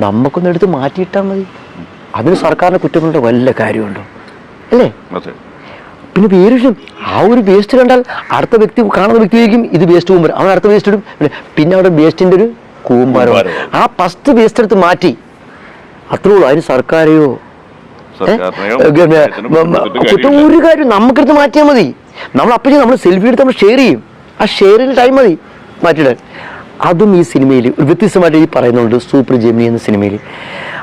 നമുക്കൊന്ന് എടുത്ത് മാറ്റിയിട്ടാൽ മതി. അതിന് സർക്കാരിനെ കുറ്റങ്ങളുടെ വല്ല കാര്യമുണ്ടോ അല്ലേ? പിന്നെ വേറെ ആ ഒരു വേസ്റ്റ് കണ്ടാൽ അടുത്ത വ്യക്തി കാണുന്ന വ്യക്തിയായിരിക്കും ഇത് വേസ്റ്റ് കൂമ്പാരം, അവൻ അടുത്ത വേസ്റ്റ് ഇടും. പിന്നെ അവിടെ വേസ്റ്റിൻ്റെ ഒരു കൂമ്പാരമാണ്. ആ ഫസ്റ്റ് വേസ്റ്റ് എടുത്ത് മാറ്റി, അത്രേ ഉള്ളൂ. അതിന് സർക്കാരെയോ ഒരു കാര്യം നമുക്കെടുത്ത് മാറ്റിയാൽ മതി. നമ്മൾ അപ്പോഴും നമ്മൾ സെൽഫി എടുത്ത് നമ്മൾ ഷെയർ ചെയ്യും, ആ ഷെയറിന് ടൈം മതി മാറ്റിയിടാൻ. അതും ഈ സിനിമയിൽ ഒരു വ്യത്യസ്തമായിട്ട് ഈ പറയുന്നുണ്ട് സൂപ്പർ ജിമിനി എന്ന സിനിമയിൽ.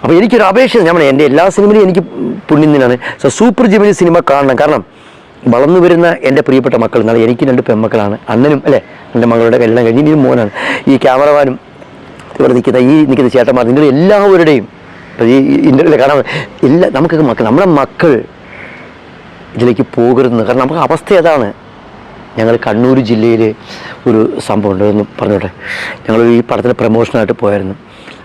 അപ്പോൾ എനിക്കൊരു അപേക്ഷ, എൻ്റെ എല്ലാ സിനിമയിലും എനിക്ക് പുണ്യത്തിനാണ് സൂപ്പർ ജിമിനി സിനിമ കാണണം. കാരണം വളർന്നു വരുന്ന എൻ്റെ പ്രിയപ്പെട്ട മക്കൾ, എന്നാൽ എനിക്ക് 2 പെൺമക്കളാണ്, അണ്ണനും അല്ലേ, എൻ്റെ മകളുടെ കല്യാണം കഴിഞ്ഞ് ഇനി മോനാണ്. ഈ ക്യാമറമാനും ഇവിടെ നിൽക്കുന്ന ചേട്ടന്മാർ, നിങ്ങൾ എല്ലാവരുടെയും ഈ ഇന്റർവ്യൂവിൽ കാണാൻ നമുക്കൊക്കെ നമ്മുടെ മക്കൾ ഇതിലേക്ക് പോകരുതെന്ന്. കാരണം നമുക്ക് അവസ്ഥ അതാണ്. ഞങ്ങൾ കണ്ണൂർ ജില്ലയിൽ ഒരു സംഭവം ഉണ്ടെന്ന് പറഞ്ഞോട്ടെ. ഞങ്ങൾ ഈ പടത്തിന് പ്രമോഷനായിട്ട് പോയായിരുന്നു.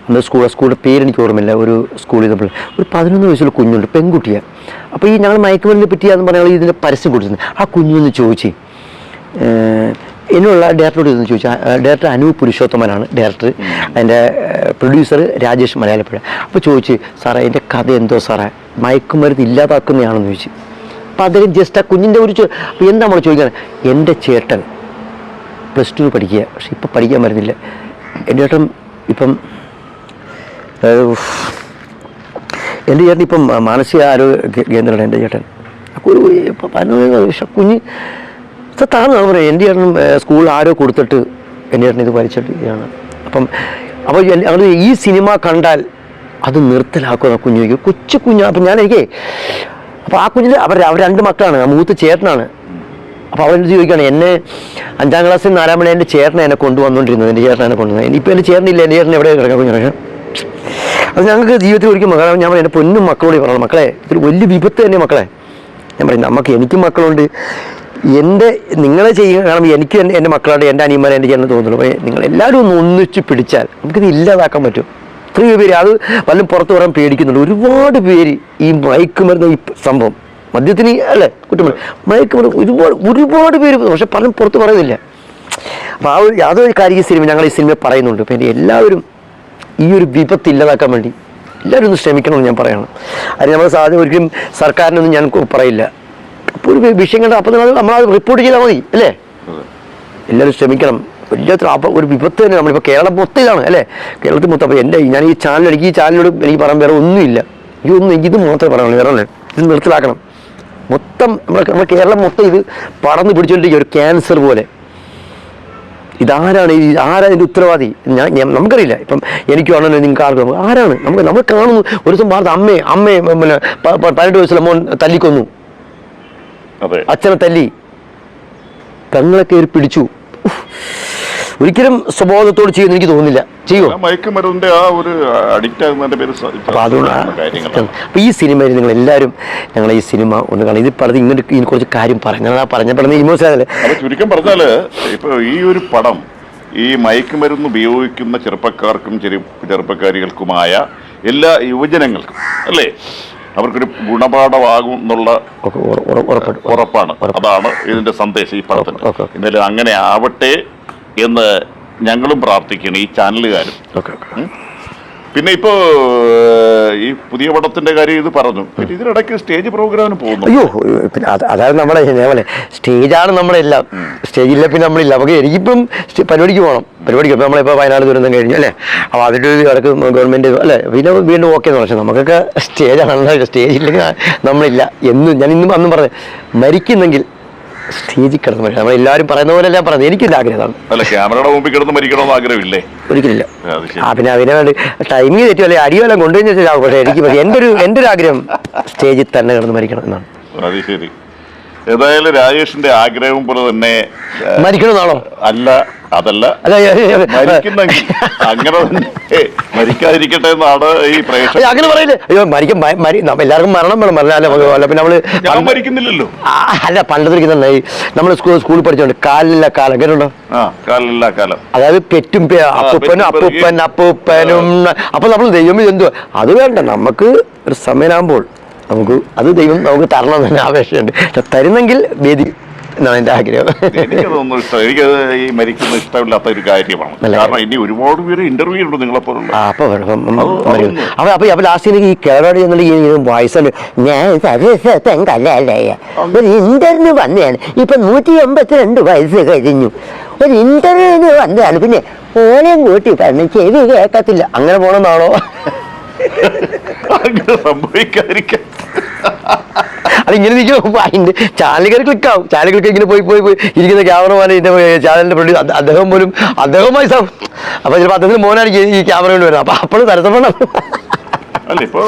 അന്ന് സ്കൂളിൻ്റെ പേരെനിക്ക് ഓർമ്മയില്ല. ഒരു സ്കൂളിൽ നമ്മൾ ഒരു 11 വയസ്സുള്ള കുഞ്ഞുണ്ട്, പെൺകുട്ടിയാണ്. അപ്പോൾ ഈ ഞങ്ങൾ മയക്കുമരുന്നിനെ പറ്റിയാന്ന് പറഞ്ഞാൽ ഇതിൻ്റെ പരസ്യം കൊടുത്തിരുന്നു. ആ കുഞ്ഞൊന്ന് ചോദിച്ചു എന്നുള്ള ഡയറക്ടറോട് ഇതെന്ന് ചോദിച്ചാൽ, ഡയറക്ടർ അനൂപ് പുരുഷോത്തമനാണ് ഡയറക്ടർ, അതിൻ്റെ പ്രൊഡ്യൂസർ രാജേഷ് മലയാളപ്പുഴ. അപ്പോൾ ചോദിച്ചു, സാറേ എൻ്റെ കഥ എന്തോ സാറേ, മയക്കുമരുന്ന് ഇല്ലാതാക്കുന്നതാണെന്ന് ചോദിച്ചു. അപ്പം അദ്ദേഹം ജസ്റ്റ് ആ കുഞ്ഞിൻ്റെ ഒരു അപ്പോൾ എന്താ നമ്മൾ ചോദിക്കാൻ, എൻ്റെ ചേട്ടൻ +2 പഠിക്കുക, പക്ഷെ ഇപ്പം പഠിക്കാൻ പറ്റുന്നില്ല. എൻ്റെ ചേട്ടൻ ഇപ്പം ഇപ്പം മാനസിക ആരോഗ്യ കേന്ദ്രമാണ് എൻ്റെ ചേട്ടൻ. അപ്പോൾ ഒരു 11 വർഷം കുഞ്ഞ് താഴ്ന്നു പറയാം. എൻ്റെ ചേട്ടനും സ്കൂളിൽ ആരോ കൊടുത്തിട്ട് എൻ്റെ ചേട്ടൻ ഇത് വലിച്ചിട്ടാണ്. അപ്പോൾ ഈ സിനിമ കണ്ടാൽ അത് നിർത്തലാക്കുന്ന കുഞ്ഞു കൊച്ചു കുഞ്ഞാണ്. അപ്പം അപ്പോൾ ആ കുഞ്ഞിന് അവർ 2 മക്കളാണ്, മൂത്ത ചേട്ടനാണ്. അപ്പോൾ അവരെടുത്ത് ചോദിക്കുകയാണ്, എന്നെ 5ാം ക്ലാസ്സിൽ 4 മണി എൻ്റെ ചേട്ടനെ എന്നെ കൊണ്ടുവന്നുകൊണ്ടിരുന്നത്, എൻ്റെ ചേട്ടനെ കൊണ്ടുവന്നത്. ഇനിയിപ്പോൾ എൻ്റെ ചേട്ടനില്ല, എൻ്റെ ചേട്ടൻ എവിടെ കിടക്കാൻ കുഞ്ഞു. അത് ഞങ്ങൾക്ക് ജീവിതത്തിൽ ഒരിക്കലും, കാരണം ഞാൻ എൻ്റെ പൊന്നും മക്കളോട് പറയണം, മക്കളെ ഇതൊരു വലിയ വിപത്ത് തന്നെ മക്കളെ. ഞാൻ പറയും, എനിക്കും മക്കളുണ്ട്, നിങ്ങളെ ചെയ്യുക. കാരണം എനിക്ക് എൻ്റെ മക്കളായിട്ട് എൻ്റെ അനിയന്മാരെ എൻ്റെ ചേട്ടന് തോന്നുള്ളൂ. അപ്പോൾ നിങ്ങളെല്ലാവരും ഒന്ന് ഒന്നിച്ച് പിടിച്ചാൽ നമുക്കിത് ഇല്ലാതാക്കാൻ പറ്റും. എത്രയോ പേര് അത് വല്ലതും പുറത്ത് വരാൻ പേടിക്കുന്നുണ്ട്. ഒരുപാട് പേര് ഈ മയക്കുമരുന്ന് ഈ സംഭവം, മദ്യത്തിന് അല്ലേ കുറ്റം, മയക്കുമരുന്ന് ഒരുപാട് പേര്, പക്ഷെ പലരും പുറത്ത് പറയുന്നില്ല. അപ്പോൾ ആ ഒരു യാതൊരു കാര്യം ഞങ്ങൾ ഈ സിനിമ പറയുന്നുണ്ട്. അപ്പോൾ എൻ്റെ എല്ലാവരും ഈ ഒരു വിപത്ത് ഇല്ലാതാക്കാൻ വേണ്ടി എല്ലാവരും ഒന്ന് ശ്രമിക്കണമെന്ന് ഞാൻ പറയണം. അത് നമ്മൾ സാധ്യത ഒരിക്കലും സർക്കാരിനൊന്നും ഞാൻ പറയില്ല. അപ്പോൾ ഒരു വിഷയം കണ്ട അപ്പോൾ നമ്മളത് റിപ്പോർട്ട് ചെയ്താൽ മതി അല്ലേ. എല്ലാവരും ശ്രമിക്കണം. വലിയ ഒരു വിപത്ത് തന്നെ. നമ്മളിപ്പോൾ കേരളം മൊത്തം ഇതാണ് അല്ലേ, കേരളത്തിൽ മൊത്തം. അപ്പോൾ ഞാൻ ഈ ചാനലിനോട് എനിക്ക് പറയാൻ വേറെ ഒന്നുമില്ല. ഇത് മാത്രമേ പറയാനുള്ളൂ, വേറെ ഇത് നിർത്തലാക്കണം. മൊത്തം നമ്മുടെ കേരളം മൊത്തം ഇത് പടർന്നു പിടിച്ചുകൊണ്ടിരിക്കുക ഒരു ക്യാൻസർ പോലെ. ആരാണ് ഇതിൻ്റെ ഉത്തരവാദി? നമുക്കറിയില്ല. ഇപ്പം എനിക്കും ആണെന്ന് നിങ്ങൾക്ക് ആർക്കും ആരാണ്? നമ്മൾ കാണുന്നു ഒരു ദിവസം വാർത്ത, അമ്മയെ 18 വയസ്സുള്ള മോൻ തല്ലിക്കൊന്നു, അച്ഛനെ തല്ലി, പെങ്ങളെ കയറി പിടിച്ചു. ഒരിക്കലും സ്വബോധത്തോട് ചെയ്യുന്ന എനിക്ക് തോന്നുന്നില്ല. ചെയ്യോ? മയക്കുമരുന്നിന്റെ ആ ഒരു അഡിക്റ്റ് ആകുന്നതിന്റെ പേര്. അപ്പൊ ഈ സിനിമയിൽ നിങ്ങൾ എല്ലാവരും ഞങ്ങൾ ഈ സിനിമ ഒന്ന് കാണാം. ഇത് പറഞ്ഞ് ഇങ്ങനെ കുറച്ച് കാര്യം പറഞ്ഞപ്പെടുന്ന ഇമോഷണൽ. ചുരുക്കം പറഞ്ഞാല് ഇപ്പൊ ഈ ഒരു പടം ഈ മയക്കുമരുന്ന് ഉപയോഗിക്കുന്ന ചെറുപ്പക്കാർക്കും ചെറുപ്പക്കാരികൾക്കുമായ എല്ലാ യുവജനങ്ങൾക്കും അല്ലേ, അവർക്കൊരു ഗുണപാഠമാകും എന്നുള്ള ഉറപ്പാണ്. അതാണ് ഇതിന്റെ സന്ദേശം ഈ പടത്തിന്. എന്നാലും അങ്ങനെ ആവട്ടെ എന്ന് ഞങ്ങളും പ്രാർത്ഥിക്കണം, ഈ ചാനലുകാരും. പിന്നെ ഇപ്പോ ഈ പുതിയ പടത്തിന്റെ കാര്യം ഇത് പറഞ്ഞു, പിന്നെ ഇതിനിടയ്ക്ക് സ്റ്റേജ് പ്രോഗ്രാമിന് പോകുന്നു. അയ്യോ, പിന്നെ അതായത് നമ്മുടെ പോലെ സ്റ്റേജാണ് നമ്മുടെ എല്ലാം. സ്റ്റേജില്ല പിന്നെ നമ്മളില്ല. നമുക്ക് എനിക്കിപ്പം പരിപാടിക്ക് പോകണം. പരിപാടിക്ക് ഇപ്പം നമ്മളിപ്പോൾ വയനാട് ദുരന്തം കഴിഞ്ഞു അല്ലേ, അപ്പോൾ അതിൻ്റെ ഒരു ഇടക്ക് ഗവൺമെൻറ് അല്ലേ പിന്നെ വീണ്ടും ഓക്കെ എന്ന് പക്ഷേ നമുക്കൊക്കെ സ്റ്റേജാണല്ലോ. സ്റ്റേജില്ലെങ്കിൽ നമ്മളില്ല എന്നും ഞാൻ ഇന്നും അന്നും പറഞ്ഞു, മരിക്കുന്നെങ്കിൽ സ്റ്റേജിൽ കിടന്ന് മരിക്കണം. നമ്മളെല്ലാവരും പറയുന്ന പോലെ ഞാൻ പറഞ്ഞത് എനിക്കില്ല ആഗ്രഹമാണ്. അല്ല, ക്യാമറയുടെ മുമ്പിൽ കിടന്ന് മരിക്കണമെന്ന് ആഗ്രഹമില്ലേ? ഒരിക്കലില്ല. പിന്നെ അതിനെ വേണ്ടി ടൈമിങ് തെറ്റും അല്ലെ അടിവെല്ലാം കൊണ്ടുവന്ന് വെച്ചാൽ പക്ഷേ എനിക്ക് എൻ്റെ ഒരു ആഗ്രഹം സ്റ്റേജിൽ തന്നെ കിടന്ന് മരിക്കണം എന്നാണ്. അത് ശരി. ഏതായാലും രാജേഷിന്റെ ആഗ്രഹം പോലെ തന്നെ മരിക്കണമെന്നാണോ? അല്ല, അതല്ല, മരിക്കുന്നെങ്കിൽ അങ്ങനെ തന്നെ മരിക്കാതിരിക്കട്ടെ എന്നാണ് ഈ പ്രേക്ഷകർ. അങ്ങനെ പറയില്ലേ? അയ്യോ മരിക്കും, എല്ലാവർക്കും മരണം വേണം. അല്ല പിന്നെ നമ്മള് മരിക്കുന്നില്ലല്ലോ. അല്ല പണ്ടത്തിരിക്കുന്ന നമ്മൾ സ്കൂളിൽ പഠിച്ചോണ്ട് കാലില്ല കാലം കേട്ടോ. കാലില്ല കാലം, അതായത് പെറ്റും അപ്പൂപ്പനും അപ്പൊ നമ്മൾ ദൈവം എന്തോ അത് വേണ്ട. നമുക്ക് ഒരു സമയമാകുമ്പോൾ നമുക്ക് അത് ദൈവം നമുക്ക് തരണം എന്ന് അപേക്ഷയുണ്ട്. തരുന്നെങ്കിൽ വേദി എന്നാണ് എൻ്റെ ആഗ്രഹം. എനിക്കതൊന്നും ഇഷ്ടം, എനിക്കത് ഈ മരിക്കുന്ന ഇഷ്ടമില്ലാത്ത ഒരു കാര്യമാണ്. കാരണം ഇനി ഒരുപാട് പേര് ഇന്റർവ്യൂ ഉണ്ട് നിങ്ങളെപ്പോലുള്ള. അപ്പൊ ലാസ്റ്റ് ഈ കേരള വയസ്സുണ്ട്. ഞാൻ കല്ലേ ഒരു ഇന്റർവ്യൂ വന്നതാണ്. ഇപ്പൊ 182 വയസ്സ് കഴിഞ്ഞു. ഒരു ഇന്റർവ്യൂവിന് വന്നതാണ്. പിന്നെ ഓലയും കൂട്ടി പറഞ്ഞു ചെവി കേൾക്കത്തില്ല. അങ്ങനെ പോണെന്നാണോ? അങ്ങനെ സംഭവിക്കാതിരിക്കാൻ അതിങ്ങനെ നിൽക്കുമ്പോൾ അതിൻ്റെ ചാനലുകാർ ക്ലിക്കാവും. ചാനൽ ക്ലിക്ക് ഇങ്ങനെ പോയി ഇരിക്കുന്ന ക്യാമറമാൻ ഇതിൻ്റെ ചാനലിൻ്റെ പ്രൊഡ്യൂസർ അദ്ദേഹമായി അപ്പോൾ ചിലപ്പോൾ അദ്ദേഹത്തിന് മോനായിരിക്കും ഈ ക്യാമറ കൊണ്ട് വരുന്നത്. അപ്പോൾ അപ്പോഴും തരത്തപ്പെടണം. അല്ല, ഇപ്പൊ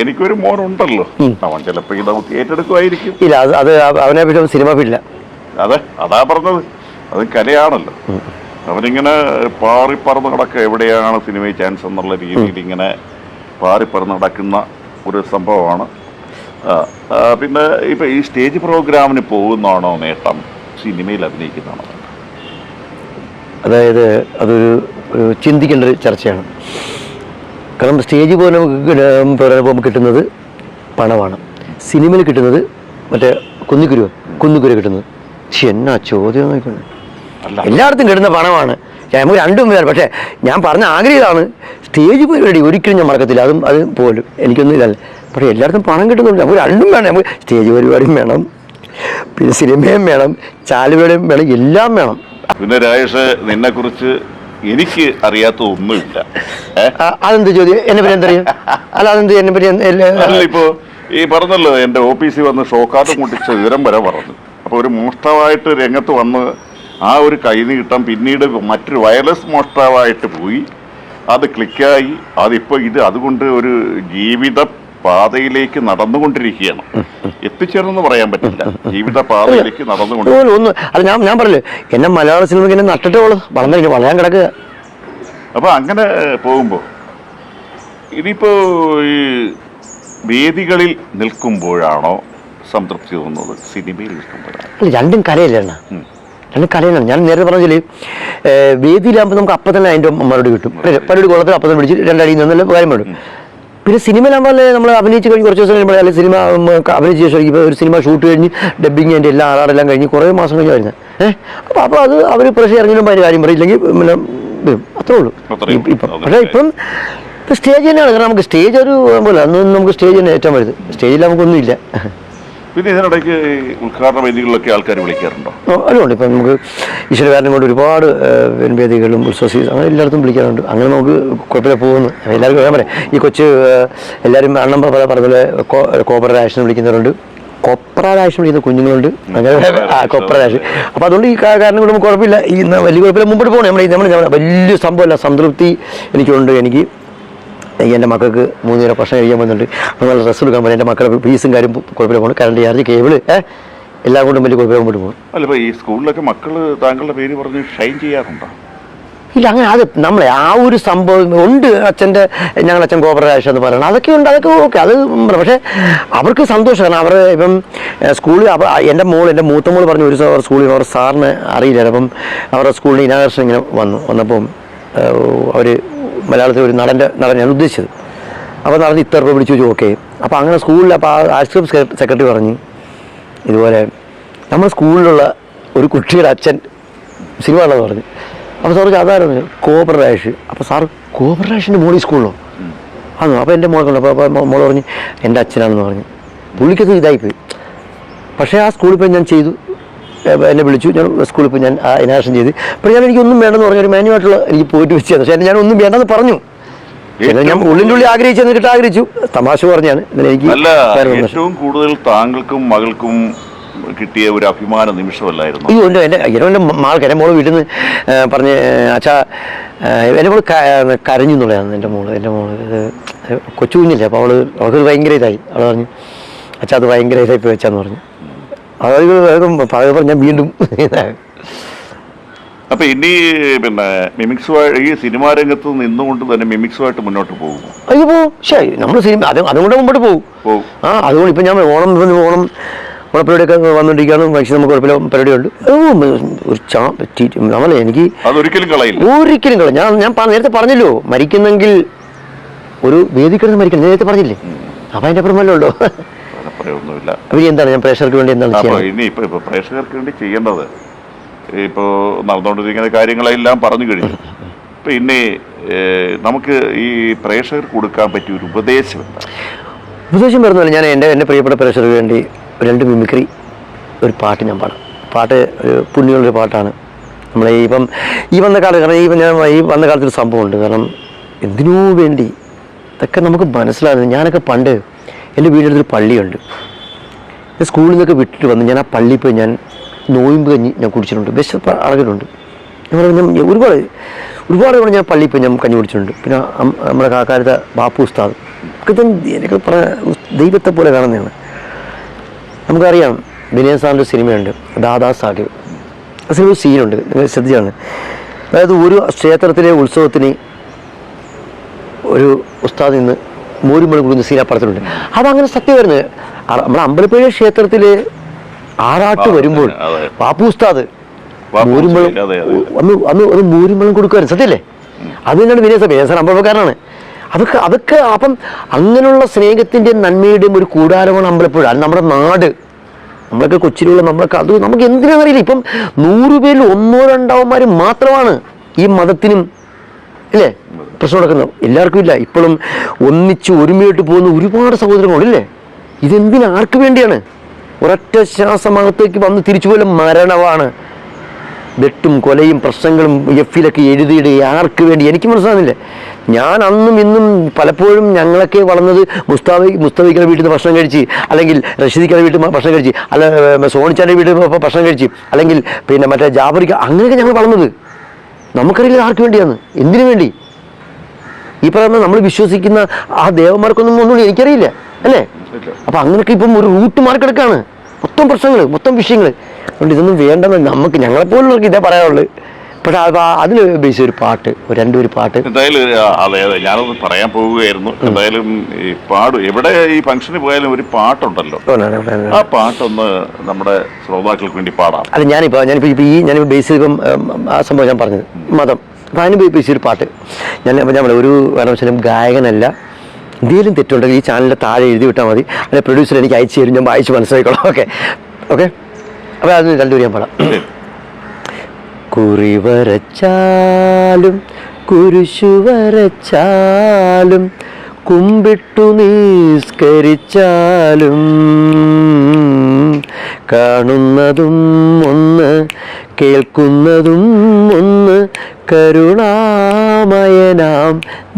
എനിക്കൊരു മോനുണ്ടല്ലോ, അവൻ ചിലപ്പോൾ ഇത് ഏറ്റെടുക്കുമായിരിക്കും. ഇല്ല, അത് അവനെ പറ്റും സിനിമ ഫീൽഡില്ല. അതെ, അതാ പറഞ്ഞത്, അത് കലയാണല്ലോ. അവനിങ്ങനെ പാറിപ്പറന്ന് കിടക്കുക, എവിടെയാണ് സിനിമയിൽ ചാൻസ് എന്നുള്ള രീതിയിൽ ഇങ്ങനെ പാറിപ്പറന്ന് നടക്കുന്ന ഒരു സംഭവമാണ്. പിന്നെ ഇപ്പം ഈ സ്റ്റേജ് പ്രോഗ്രാമിന് പോകുന്നതാണോ നേട്ടം, സിനിമയിൽ അഭിനയിക്കുന്നതാണോ? അതായത് അതൊരു ചിന്തിക്കേണ്ട ഒരു ചർച്ചയാണ്. കാരണം സ്റ്റേജ് പോലെ പ്രോഗ്രാം കിട്ടുന്നത് പണമാണ്, സിനിമയിൽ കിട്ടുന്നത് മറ്റേ കുന്നിക്കുരു കിട്ടുന്നത്. പക്ഷെ എന്നാ ചോദ്യം നോക്കണം, എല്ലായിടത്തും കിട്ടുന്ന പണമാണ്. നമുക്ക് രണ്ടും വേണം. പക്ഷേ ഞാൻ പറഞ്ഞ ആഗ്രഹമാണ് സ്റ്റേജ് പരിപാടി ഒരിക്കലും ഞാൻ മറക്കത്തില്ല. അത് പോലും എനിക്കൊന്നും ഇല്ലല്ല. പക്ഷേ എല്ലായിടത്തും പണം കിട്ടുന്നുണ്ട്. നമുക്ക് രണ്ടും വേണം. നമുക്ക് സ്റ്റേജ് പരിപാടിയും വേണം, പിന്നെ സിനിമയും വേണം, ചാലുപടിയും വേണം, എല്ലാം വേണം. പിന്നെ രാജേഷ്, നിന്നെ കുറിച്ച് എനിക്ക് അറിയാത്ത ഒന്നുമില്ല. അതെന്ത് ചോദ്യം? എന്നെ പറ്റി എന്തറിയാം? അല്ല അതെന്ത് എന്നെ പറ്റി? അല്ല, ഇപ്പോ ഈ പറഞ്ഞല്ലോ എൻ്റെ ഓഫീസിൽ വന്ന് ഷോക്കാർഡ് മുട്ടിച്ച വിവരം വരെ പറഞ്ഞു. അപ്പോൾ ഒരു മോഷ്ടാവായിട്ട് രംഗത്ത് വന്ന് ആ ഒരു കൈനീട്ടം പിന്നീട് മറ്റൊരു വയർലെസ് മോഷ്ടാവായിട്ട് പോയി, അത് ക്ലിക്കായി, അതിപ്പോൾ അതുകൊണ്ട് ഒരു ജീവിത പാതയിലേക്ക് നടന്നുകൊണ്ടിരിക്കുകയാണ്. എത്തിച്ചേർന്നെന്ന് പറയാൻ പറ്റില്ല, ജീവിത പാതയിലേക്ക് നടന്നുകൊണ്ടിരിക്കുന്നു. അല്ല ഞാൻ പറഞ്ഞില്ലേ, എന്നെ മലയാള സിനിമയ്ക്ക് എന്നെ നട്ടിട്ടോളൂ വളരാൻ കിടക്കുക. അപ്പൊ അങ്ങനെ പോകുമ്പോൾ ഇതിപ്പോ ഈ വേദികളിൽ നിൽക്കുമ്പോഴാണോ സംതൃപ്തി തോന്നുന്നത്, സിനിമയിൽ നിൽക്കുമ്പോഴാണ്? രണ്ടും കലയല്ലേ, രണ്ടും കലയാണ്. ഞാൻ നേരത്തെ പറഞ്ഞാൽ വേദിയിലാകുമ്പോൾ നമുക്ക് അപ്പം തന്നെ അതിൻ്റെ മറുപടി കിട്ടും. പരിപാടി കുളത്തിൽ അപ്പം തന്നെ പിടിച്ച് രണ്ടടി നിന്നല്ല കാര്യം വേണം. പിന്നെ സിനിമയിലാകുമ്പോൾ നമ്മൾ അഭിനയിച്ച് കഴിഞ്ഞ് കുറച്ച് ദിവസം കഴിയുമ്പോൾ അല്ലെങ്കിൽ സിനിമ അഭിനയിച്ച ശേഷം ഇപ്പോൾ ഒരു സിനിമ ഷൂട്ട് കഴിഞ്ഞ് ഡബ്ബിങ് അതിൻ്റെ എല്ലാ ആറാടെല്ലാം കഴിഞ്ഞ് കുറേ മാസം കഴിഞ്ഞ് വരുന്നത്. അപ്പോൾ അത് അവർ പ്രഷർ ഇറങ്ങിയാലും അതിന് കാര്യം പറയില്ലെങ്കിൽ പിന്നെ അത്രേ ഉള്ളൂ ഇപ്പം. പക്ഷേ ഇപ്പം സ്റ്റേജ് തന്നെയാണ്. കാരണം നമുക്ക് സ്റ്റേജ് ഒരു പോലെ അന്ന് നമുക്ക് സ്റ്റേജ് തന്നെ ഏറ്റവും വലുത്. സ്റ്റേജിൽ നമുക്കൊന്നുമില്ല. പിന്നെ ഇതിനിടയ്ക്ക് ഉദ്ഘാടന വേദികളിലൊക്കെ ആൾക്കാർ വിളിക്കാറുണ്ടോ? അതുകൊണ്ട് ഇപ്പം നമുക്ക് ഈശ്വരകാരനും കൊണ്ട് ഒരുപാട് വേദികളും ഉത്സവ സീസൺ അങ്ങനെ എല്ലായിടത്തും വിളിക്കാറുണ്ട്. അങ്ങനെ നമുക്ക് കുഴപ്പമില്ല പോകുന്നു. എല്ലാവർക്കും ഞാൻ പറയാം, ഈ കൊച്ച് എല്ലാവരും അണ്ണം പറഞ്ഞ കോപ്പറ രാഷൻ വിളിക്കുന്നവരുണ്ട്, കൊപ്ര രാഷൻ വിളിക്കുന്ന കുഞ്ഞുങ്ങളുണ്ട്, അങ്ങനെ കൊപ്ര രാഷൻ. അപ്പോൾ അതുകൊണ്ട് ഈ കാരണം കൊണ്ട് നമുക്ക് കുഴപ്പമില്ല, ഈ വലിയ കുഴപ്പമില്ല, മുമ്പോട്ട് പോകണം. നമ്മൾ വലിയ സംഭവമല്ല, സംതൃപ്തി എനിക്കുണ്ട്. എനിക്ക് എൻ്റെ മക്കൾക്ക് 3 നേരം ഭക്ഷണം കഴിക്കാൻ പോകുന്നുണ്ട്, നല്ല ഡ്രസ്സ് എടുക്കാൻ പോകുന്നത്, എൻ്റെ മക്കളുടെ ഫീസും കാര്യം കുഴപ്പമില്ല പോകണം, കറണ്ട് ചാർജ് കേബിള് എല്ലാം കൊണ്ടും വലിയ കുഴപ്പമില്ല മുമ്പോട്ട് പോകും. അല്ല, ഇപ്പോൾ ഈ സ്കൂളിലൊക്കെ മക്കൾ താങ്കളുടെ പേര് പറഞ്ഞ് ഷൈൻ ചെയ്യാറുണ്ടോ? ഇല്ല, അങ്ങനെ അത് നമ്മളെ ആ ഒരു സംഭവം ഉണ്ട്. ഞങ്ങളുടെ അച്ഛൻ കോപ്പറേഷൻ എന്ന് പറയണം, അതൊക്കെ ഉണ്ട്, അതൊക്കെ ഓക്കെ, അത്. പക്ഷേ അവർക്ക് സന്തോഷമാണ്. അവർ ഇപ്പം സ്കൂളിൽ എൻ്റെ മൂത്ത മോൾ പറഞ്ഞു, ഒരു സ്കൂളിൽ അവർ സാറിന് അറിയില്ല. അപ്പം അവരുടെ സ്കൂളിൽ ഇനാഗർഷൻ ഇങ്ങനെ വന്നപ്പം അവർ മലയാളത്തിൽ ഒരു നടൻ ഞാൻ ഉദ്ദേശിച്ചത്. അപ്പോൾ നടന്ന് ഇത്ര രൂപ വിളിച്ചു ചോദിച്ചു. ഓക്കെ. അപ്പോൾ അങ്ങനെ സ്കൂളിൽ അപ്പോൾ ആ ആശ്രമ സെക്രട്ടറി പറഞ്ഞ് ഇതുപോലെ നമ്മുടെ സ്കൂളിലുള്ള ഒരു കുട്ടിയുടെ അച്ഛൻ സിനിമ ഉള്ളതെന്ന് പറഞ്ഞു. അപ്പോൾ സാറ് അതായിരുന്നു കോബ്ര രാഷ്. അപ്പോൾ സാറ് കോബ്ര രാഷിൻ്റെ മോളി സ്കൂളിലോ ആണോ? അപ്പോൾ എൻ്റെ മോളെ കണ്ടു. അപ്പോൾ മോൾ പറഞ്ഞ് എൻ്റെ അച്ഛനാണെന്ന് പറഞ്ഞു. പുള്ളിക്കത് ഇതായിപ്പോയി. പക്ഷേ ആ സ്കൂളിൽ പോയി ഞാൻ ചെയ്തു, എന്നെ വിളിച്ചു, ഞാൻ സ്കൂളിൽ പോയി ഞാൻ ഇനാക്ഷൻ ചെയ്ത്. അപ്പോൾ ഞാൻ എനിക്കൊന്നും വേണ്ടെന്ന് പറഞ്ഞു, ഒരു മാന്യമായിട്ടുള്ള എനിക്ക് പോയിട്ട് വെച്ച് തന്നു. പക്ഷേ ഞാൻ ഒന്നും വേണ്ടെന്ന് പറഞ്ഞു. ഞാൻ ഉള്ളിൻ്റെ ഉള്ളിൽ ആഗ്രഹിച്ചെന്ന് കിട്ടാൻ ആഗ്രഹിച്ചു. തമാശ പറഞ്ഞാണ്. എനിക്ക് ഏറ്റവും കൂടുതൽ താങ്കൾക്കും മകൾക്കും കിട്ടിയ ഒരു അഭിമാന നിമിഷമല്ലായിരുന്നു? അയ്യോ, എൻ്റെ മാൾക്ക് എൻ്റെ മോള് വീട്ടിൽ നിന്ന് പറഞ്ഞ് അച്ഛാ എൻ്റെ മോള് കരഞ്ഞു എന്നുള്ളതാണ്. എൻ്റെ മോള് കൊച്ചു കുഞ്ഞില്ലേ, അപ്പോൾ അവൾക്ക് ഭയങ്കര ഇതായി. അവൾ പറഞ്ഞു അച്ഛാ അത് ഭയങ്കര ഇതായി പോയി വെച്ചാന്ന് പറഞ്ഞു. അതായത് പഴയ ഞാൻ വീണ്ടും അപ്പൊ ഇനി പിന്നെ മിമിക്സുമായി ഈ സിനിമാ രംഗത്ത് നിന്നുകൊണ്ട് തന്നെ മിമിക്സുമായിട്ട് മുന്നോട്ട് പോകും? അയ്യോ പോകും. ശരി, നമ്മൾ സിനിമ അതുകൊണ്ട് മുമ്പോട്ട് പോകും. അതുകൊണ്ട് ഇപ്പം ഞാൻ ഓണപ്പരിപാടിയൊക്കെ വന്നുകൊണ്ടിരിക്കുകയാണ്. പക്ഷേ നമുക്ക് കുഴപ്പമില്ല, പരിപാടിയുണ്ട്. ഒരു നമ്മളെ എനിക്ക് ഒരിക്കലും കളയില്ല. ഞാൻ നേരത്തെ പറഞ്ഞല്ലോ, മരിക്കുന്നെങ്കിൽ ഒരു വേദിക്കിടന്ന് മരിക്കണം. നേരത്തെ പറഞ്ഞില്ലേ? അപ്പം അതിൻ്റെ അപ്പുറം വല്ലതും ഉണ്ടോ? ഒന്നുമില്ല. അപ്പം എന്താണ് ഞാൻ പ്രേക്ഷകർക്ക് വേണ്ടി എന്താണ് ചെയ്യുന്നത്? ഇനി ഇപ്പൊ പ്രേക്ഷകർക്ക് വേണ്ടി ചെയ്യേണ്ടത് ഇപ്പോൾ നടന്നുകൊണ്ടിരിക്കുന്ന കാര്യങ്ങളെല്ലാം പറഞ്ഞു കഴിഞ്ഞു. പിന്നെ നമുക്ക് ഈ പ്രേക്ഷകർക്ക് കൊടുക്കാൻ പറ്റിയ ഒരു ഉപദേശം എന്താ? ഉപദേശം വരുന്നില്ല. ഞാൻ എൻ്റെ പ്രിയപ്പെട്ട പ്രേക്ഷകർക്ക് വേണ്ടി 2 മിമിക്രി ഒരു പാട്ട് ഞാൻ പാടാം. പാട്ട് ഒരു പുണ്യമുള്ളൊരു പാട്ടാണ്. നമ്മളെ ഇപ്പം ഈ വന്ന കാലം, കാരണം ഞാൻ ഈ വന്ന കാലത്തൊരു സംഭവമുണ്ട്. കാരണം എന്തിനോ വേണ്ടി ഇതൊക്കെ നമുക്ക് മനസ്സിലാകുന്നത്. ഞാനൊക്കെ പണ്ട് എൻ്റെ വീടിനടുത്തൊരു പള്ളിയുണ്ട്. ഞാൻ സ്കൂളിൽ നിന്നൊക്കെ വിട്ടിട്ട് വന്ന് ഞാൻ ആ പള്ളിയിൽ പോയി ഞാൻ നോയമ്പ് കഞ്ഞി ഞാൻ കുടിച്ചിട്ടുണ്ട്, വിശപ്പ് അടങ്ങിയിട്ടുണ്ട്. ഞാൻ ഒരുപാട് തവണ ഞാൻ പള്ളിയിൽ പോയി ഞാൻ കഞ്ഞി കുടിച്ചിട്ടുണ്ട്. പിന്നെ നമ്മുടെ കാക്കാലത്തെ ബാപ്പു ഉസ്താദ് ഒക്കെ എനിക്ക് ദൈവത്തെ പോലെ കാണുന്നതാണ്. നമുക്കറിയാം വിനയൻ സാറിൻ്റെ സിനിമയുണ്ട് ദാദാ സാഹിബ്. ആ സിനിമ സീനുണ്ട്, നിങ്ങൾ ശ്രദ്ധിച്ചാണ്. അതായത് ഒരു ക്ഷേത്രത്തിലെ ഉത്സവത്തിന് ഒരു ഉസ്താദ് നിന്ന് മോരുമണി കൊടുക്കുന്ന സീൻ ആ പടത്തിലുണ്ട്. അതങ്ങനെ സത്യമായിരുന്നു. നമ്മുടെ അമ്പലപ്പുഴ ക്ഷേത്രത്തിൽ ആറാട്ട് വരുമ്പോൾ ബാപ്പു ഉസ്താദ് മോരുമ്പളം അന്ന് ഒരു മോരുമ്പളം കൊടുക്കുമായിരുന്നു. സത്യല്ലേ? അത് തന്നെയാണ് വിനയൻ സാർ അമ്പലക്കാരനാണ്. അതൊക്കെ അപ്പം അങ്ങനെയുള്ള സ്നേഹത്തിൻ്റെ നന്മയുടെയും ഒരു കൂടാരമാണ് അമ്പലപ്പുഴ. അത് നമ്മുടെ നാട്. നമ്മളൊക്കെ കൊച്ചിയിലുള്ള നമ്മളൊക്കെ അത് നമുക്ക് എന്തിനാണെന്നറിയില്ല. ഇപ്പം 100 പേരിൽ 1-2 മാത്രമാണ് ഈ മതത്തിനും ഇല്ലേ പ്രശ്നം നടക്കുന്നത്. എല്ലാവർക്കും ഇല്ല. ഇപ്പോഴും ഒന്നിച്ച് ഒരുമയായിട്ട് പോകുന്ന ഒരുപാട് സഹോദരങ്ങളില്ലേ? ഇതെന്തിനാ, ആർക്ക് വേണ്ടിയാണ്? ഒരൊറ്റ ശ്വാസമകത്തേക്ക് വന്ന് തിരിച്ചു പോലെ മരണമാണ്. വെട്ടും കൊലയും പ്രശ്നങ്ങളും എഫിലൊക്കെ എഴുതിയിടുക ആർക്ക് വേണ്ടി? എനിക്ക് മനസ്സിലാകുന്നില്ല. ഞാൻ അന്നും ഇന്നും പലപ്പോഴും ഞങ്ങളൊക്കെ വളർന്നത് മുസ്തഫിക്കയുടെ വീട്ടിൽ നിന്ന് ഭക്ഷണം കഴിച്ച്, അല്ലെങ്കിൽ റഷീദിക്കയുടെ വീട്ടിൽ നിന്ന് ഭക്ഷണം കഴിച്ച്, അല്ല സോണിച്ചാൻ്റെ വീട്ടിൽ നിന്ന് ഭക്ഷണം കഴിച്ച്, അല്ലെങ്കിൽ പിന്നെ മറ്റേ ജാഫറിക്ക, അങ്ങനെയൊക്കെ ഞങ്ങൾ വളർന്നത്. നമുക്കറിയില്ല ആർക്ക് വേണ്ടിയാണ്, എന്തിനു വേണ്ടി. ഈ പറയുന്ന നമ്മൾ വിശ്വസിക്കുന്ന ആ ദേവന്മാർക്കൊന്നും ഒന്നുകൂടി എനിക്കറിയില്ല, അല്ലേ? അപ്പം അങ്ങനെയൊക്കെ ഇപ്പം ഒരു റൂട്ട് മാർക്കെടുക്കാണ്. മൊത്തം പ്രശ്നങ്ങൾ, മൊത്തം വിഷയങ്ങൾ. അതുകൊണ്ട് ഇതൊന്നും വേണ്ടെന്ന് നമുക്ക് ഞങ്ങളെപ്പോലുള്ളവർക്ക് ഇതേ പറയാനുള്ളൂ. പക്ഷെ അതിൽ ബേസ് ഒരു പാട്ട്, ഒരു പാട്ട് എന്തായാലും അതെ ഞാനൊന്ന് പറയാൻ പോവുകയായിരുന്നു. എന്തായാലും ഈ എവിടെ ഈ ഫംഗ്ഷന് പോയാലും ഒരു പാട്ടുണ്ടല്ലോ, ആ പാട്ടൊന്ന് നമ്മുടെ ശ്രോതാക്കൾക്ക് വേണ്ടി പാടാം. അല്ല ഞാനിപ്പോൾ ബേസ് ഇപ്പം ആ സംഭവം ഞാൻ പറഞ്ഞത് മതം, അപ്പം അതിന് ബേസ് ഒരു പാട്ട് ഞാൻ ഒരു കാരണവശാലും ഗായകനല്ല. എന്തെങ്കിലും തെറ്റുണ്ടെങ്കിൽ ഈ ചാനലിൻ്റെ താഴെ എഴുതി വിട്ടാൽ മതി. അല്ലെ പ്രൊഡ്യൂസർ എനിക്ക് അയച്ചു തരും, ഞാൻ വായിച്ച് മനസ്സിലാക്കിക്കോളാം. ഓക്കെ അപ്പോൾ അതിന് 2 ഞാൻ പാടാം. കുറി വരച്ചാലും കുരിശു വരച്ചാലും കുമ്പിട്ടു നിസ്കരിച്ചാലും കാണുന്നതും ഒന്ന് കേൾക്കുന്നതും ഒന്ന് കരുണാമയനാം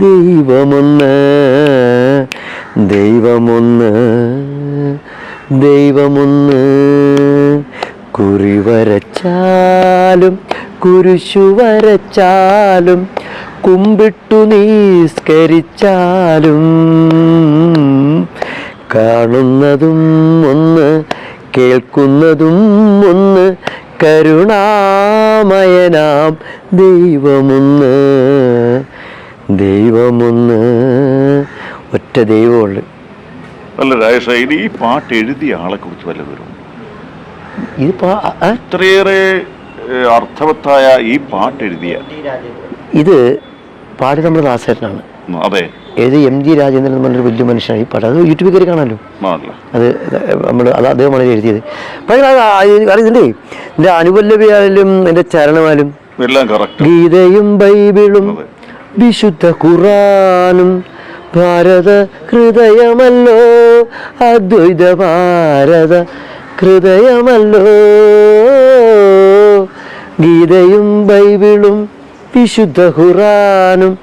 ദൈവമൊന്ന് ദൈവമൊന്ന് ദൈവമൊന്ന്. കുറി വരച്ചാലും കുരിശു വരച്ചാലും കുമ്പിട്ടു നിസ്കരിച്ചാലും കാണുന്നതും ഒന്ന് കേൾക്കുന്നതും ഒന്ന് കരുണാമയനാം ദൈവമൊന്ന് ദൈവമൊന്ന്. ഒറ്റ ദൈവമുള്ളു. അല്ല രാജേഷ്, ഇനി ഈ പാട്ട് എഴുതിയ ആളെ കുറിച്ച് വല്ല വിവരം? ഇത്രയേറെ അർത്ഥവത്തായ ഈ പാട്ട് എഴുതിയ ഇത് പാടി നമ്മുടെ ദാസേട്ടനാണ്. അതെ, ഏത് MG രാജേന്ദ്രൻ എന്ന് പറഞ്ഞൊരു വലിയ മനുഷ്യനാണ് ഈ പാട്ട്. അത് യൂട്യൂബിൽ കയറി കാണാമല്ലോ. അത് അത് അദ്ദേഹമാണ് എഴുതിയത്. അറിയുന്നുണ്ടേ, എൻ്റെ അനുപല്ലവിയാലും എൻ്റെ ചരണമാലും ഗീതയും ബൈബിളും വിശുദ്ധ ഖുറാനും ഭാരത ഹൃദയമല്ലോ, അദ്വൈത ഭാരത ഹൃദയമല്ലോ. ഗീതയും ബൈബിളും വിശുദ്ധ ഖുറാനും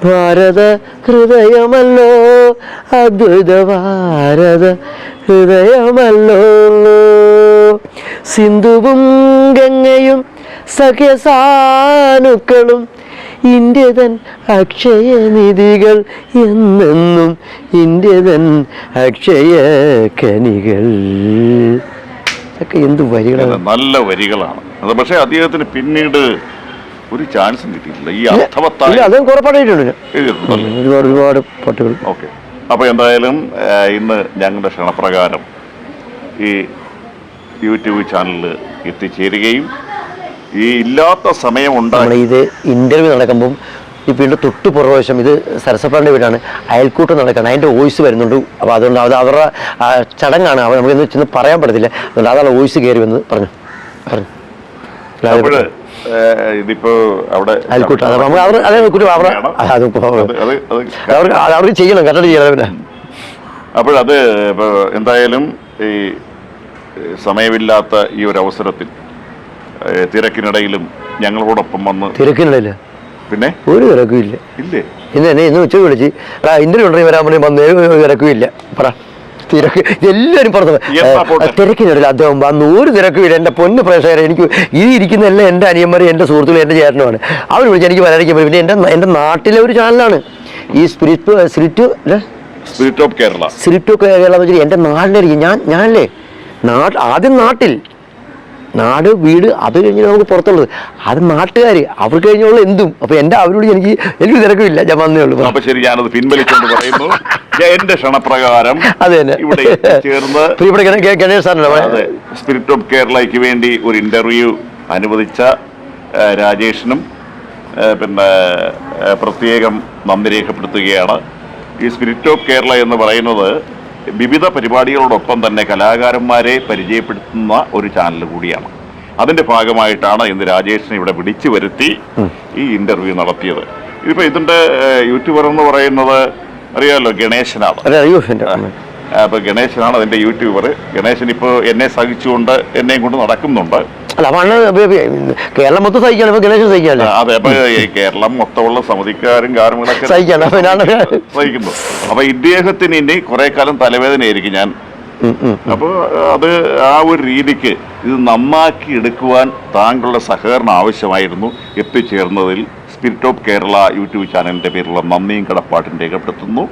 ഭാരത ഹൃദയമല്ലോ, അദ്വൈത ഭാരത ഹൃദയമല്ലോ. സിന്ധുവും ഗംഗയും സഖ്യസാനുക്കളും ഇന്ത്യതൻ അക്ഷയനിധികൾ എന്നെന്നും ഇന്ത്യതൻ അക്ഷയ കനികൾ. ഒക്കെ എന്ത് വരികളാണ്, നല്ല വരികളാണ് അത്. പക്ഷേ അദ്ദേഹത്തിന് പിന്നീട് ഒരു ചാൻസും കിട്ടിയിട്ടില്ല. ഈ അർത്ഥവത്തായ അദ്ദേഹം കുറെ പാടിയിട്ടുണ്ട്, ഒരുപാട് പാട്ടുകൾ. ഓക്കെ, അപ്പോൾ എന്തായാലും ഇന്ന് ഞങ്ങളുടെ ക്ഷണപ്രകാരം ഈ യൂട്യൂബ് ചാനലിൽ എത്തിച്ചേരുകയും ഈ ഇല്ലാത്ത സമയം നമ്മൾ ഇത് ഇന്റർവ്യൂ നടക്കുമ്പം ഈ വീണ്ടും തൊട്ട് പുറവശം ഇത് സരസപ്പാടിൻ്റെ വീടാണ്, അയൽക്കൂട്ടം നടക്കണം, അതിൻ്റെ വോയിസ് വരുന്നുണ്ട്. അപ്പോൾ അതുകൊണ്ട് അത് അവരുടെ ചടങ്ങാണ്, അവർ നമുക്കിന്ന് ചെന്ന് പറയാൻ പറ്റത്തില്ല. അതുകൊണ്ട് അതാണ് വോയിസ് കയറി വന്ന് പറഞ്ഞു. ഇതിപ്പോ അവിടെ അയൽക്കൂട്ടം അവർക്ക് ചെയ്യണം, കറക്റ്റ് ചെയ്യണം. പിന്നെ അപ്പോഴത് എന്തായാലും ഈ സമയമില്ലാത്ത ഈ ഒരു അവസരത്തിൽ തിരക്കിനിടയിലും ഞങ്ങളോടൊപ്പം വന്ന്. തിരക്കിനിടയില്ല പിന്നെ ഒരു തിരക്കും ഇല്ല. ഇല്ലേ? ഇന്ന് ഉച്ച വിളിച്ച് ഇന്റർവ്യൂ ഉണ്ടെങ്കിൽ വരാൻ വേണ്ടി വന്ന് ഒരു തിരക്കും ഇല്ല. പറ, തിരക്ക് എല്ലാവരും പുറത്ത് തിരക്കിനിടയിൽ അദ്ദേഹം വന്ന് ഒരു തിരക്കും ഇല്ല. എൻ്റെ പൊന്ന് പ്രേക്ഷകരെ, എനിക്ക് ഈ ഇരിക്കുന്ന എല്ലാം എൻ്റെ അനിയന്മാരും എൻ്റെ സുഹൃത്തുക്കളും എൻ്റെ ചേട്ടനുമാണ്. അവർ വിളിച്ച് എനിക്ക് വരാതിരിക്കാൻ പറ്റും. പിന്നെ എൻ്റെ നാട്ടിലെ ഒരു ചാനലാണ് ഈ സ്പിരിറ്റ് ഓഫ് കേരള എന്ന് വെച്ചാൽ എൻ്റെ നാട്ടിലായിരിക്കും. ഞാനല്ലേ ആദ്യം നാട് വീട്, അത് കഴിഞ്ഞ് നമുക്ക് പുറത്തുള്ളത്, അത് നാട്ടുകാർ, അവർക്ക് കഴിഞ്ഞുള്ള എന്തും. അപ്പൊ അവരോട് എനിക്ക് തിരക്കില്ല, ഞാൻ വന്നേ ഉള്ളൂ. അപ്പൊ ശരി, ഞാനത് പിൻവലിച്ചുകൊണ്ട് പറയുന്നു. എന്റെ ക്ഷണപ്രകാരം അത് തന്നെ ഇവിടെ ചേർന്ന് ഗണേഷ് സാറിന് സ്പിരിറ്റ് ഓഫ് കേരളയ്ക്ക് വേണ്ടി ഒരു ഇന്റർവ്യൂ അനുവദിച്ച രാജേഷിനും പിന്നെ പ്രത്യേകം നന്ദി രേഖപ്പെടുത്തുകയാണ്. ഈ സ്പിരിറ്റ് ഓഫ് കേരള എന്ന് പറയുന്നത് വിവിധ പരിപാടികളോടൊപ്പം തന്നെ കലാകാരന്മാരെ പരിചയപ്പെടുത്തുന്ന ഒരു ചാനൽ കൂടിയാണ്. അതിന്റെ ഭാഗമായിട്ടാണ് ഇന്ന് രാജേഷിനെ ഇവിടെ വിളിച്ചു വരുത്തി ഈ ഇന്റർവ്യൂ നടത്തിയത്. ഇതിപ്പോ ഇതിന്റെ യൂട്യൂബർ എന്ന് പറയുന്നത് അറിയാമല്ലോ, ഗണേശനാണ്. അപ്പൊ ഗണേശനാണ് അതിന്റെ യൂട്യൂബർ. ഗണേശൻ ഇപ്പോ എന്നെ സഹിച്ചുകൊണ്ട് എന്നെയും കൊണ്ട് നടക്കുന്നുണ്ട്. കേരളം മൊത്തം സഹിക്കാണ്, ഇപ്പൊ ഗണേശൻ സഹിക്കാണ്. അതെ, അപ്പൊ കേരളം മൊത്തമുള്ള സമിതിക്കാരും കാർമികളൊക്കെ സഹിക്കുന്നു. അപ്പൊ ഇദ്ദേഹത്തിന് ഇനി കുറെ കാലം തലവേദനയായിരിക്കും ഞാൻ. അപ്പൊ അത് ആ ഒരു രീതിക്ക് ഇത് നന്നാക്കി എടുക്കുവാൻ താങ്കളുടെ സഹകരണം ആവശ്യമായിരുന്നു. എത്തിച്ചേർന്നതിൽ സ്പിരിറ്റ് ഓഫ് കേരള യൂട്യൂബ് ചാനലിന്റെ പേരിലുള്ള നന്ദിയും കടപ്പാട്ടും രേഖപ്പെടുത്തുന്നു.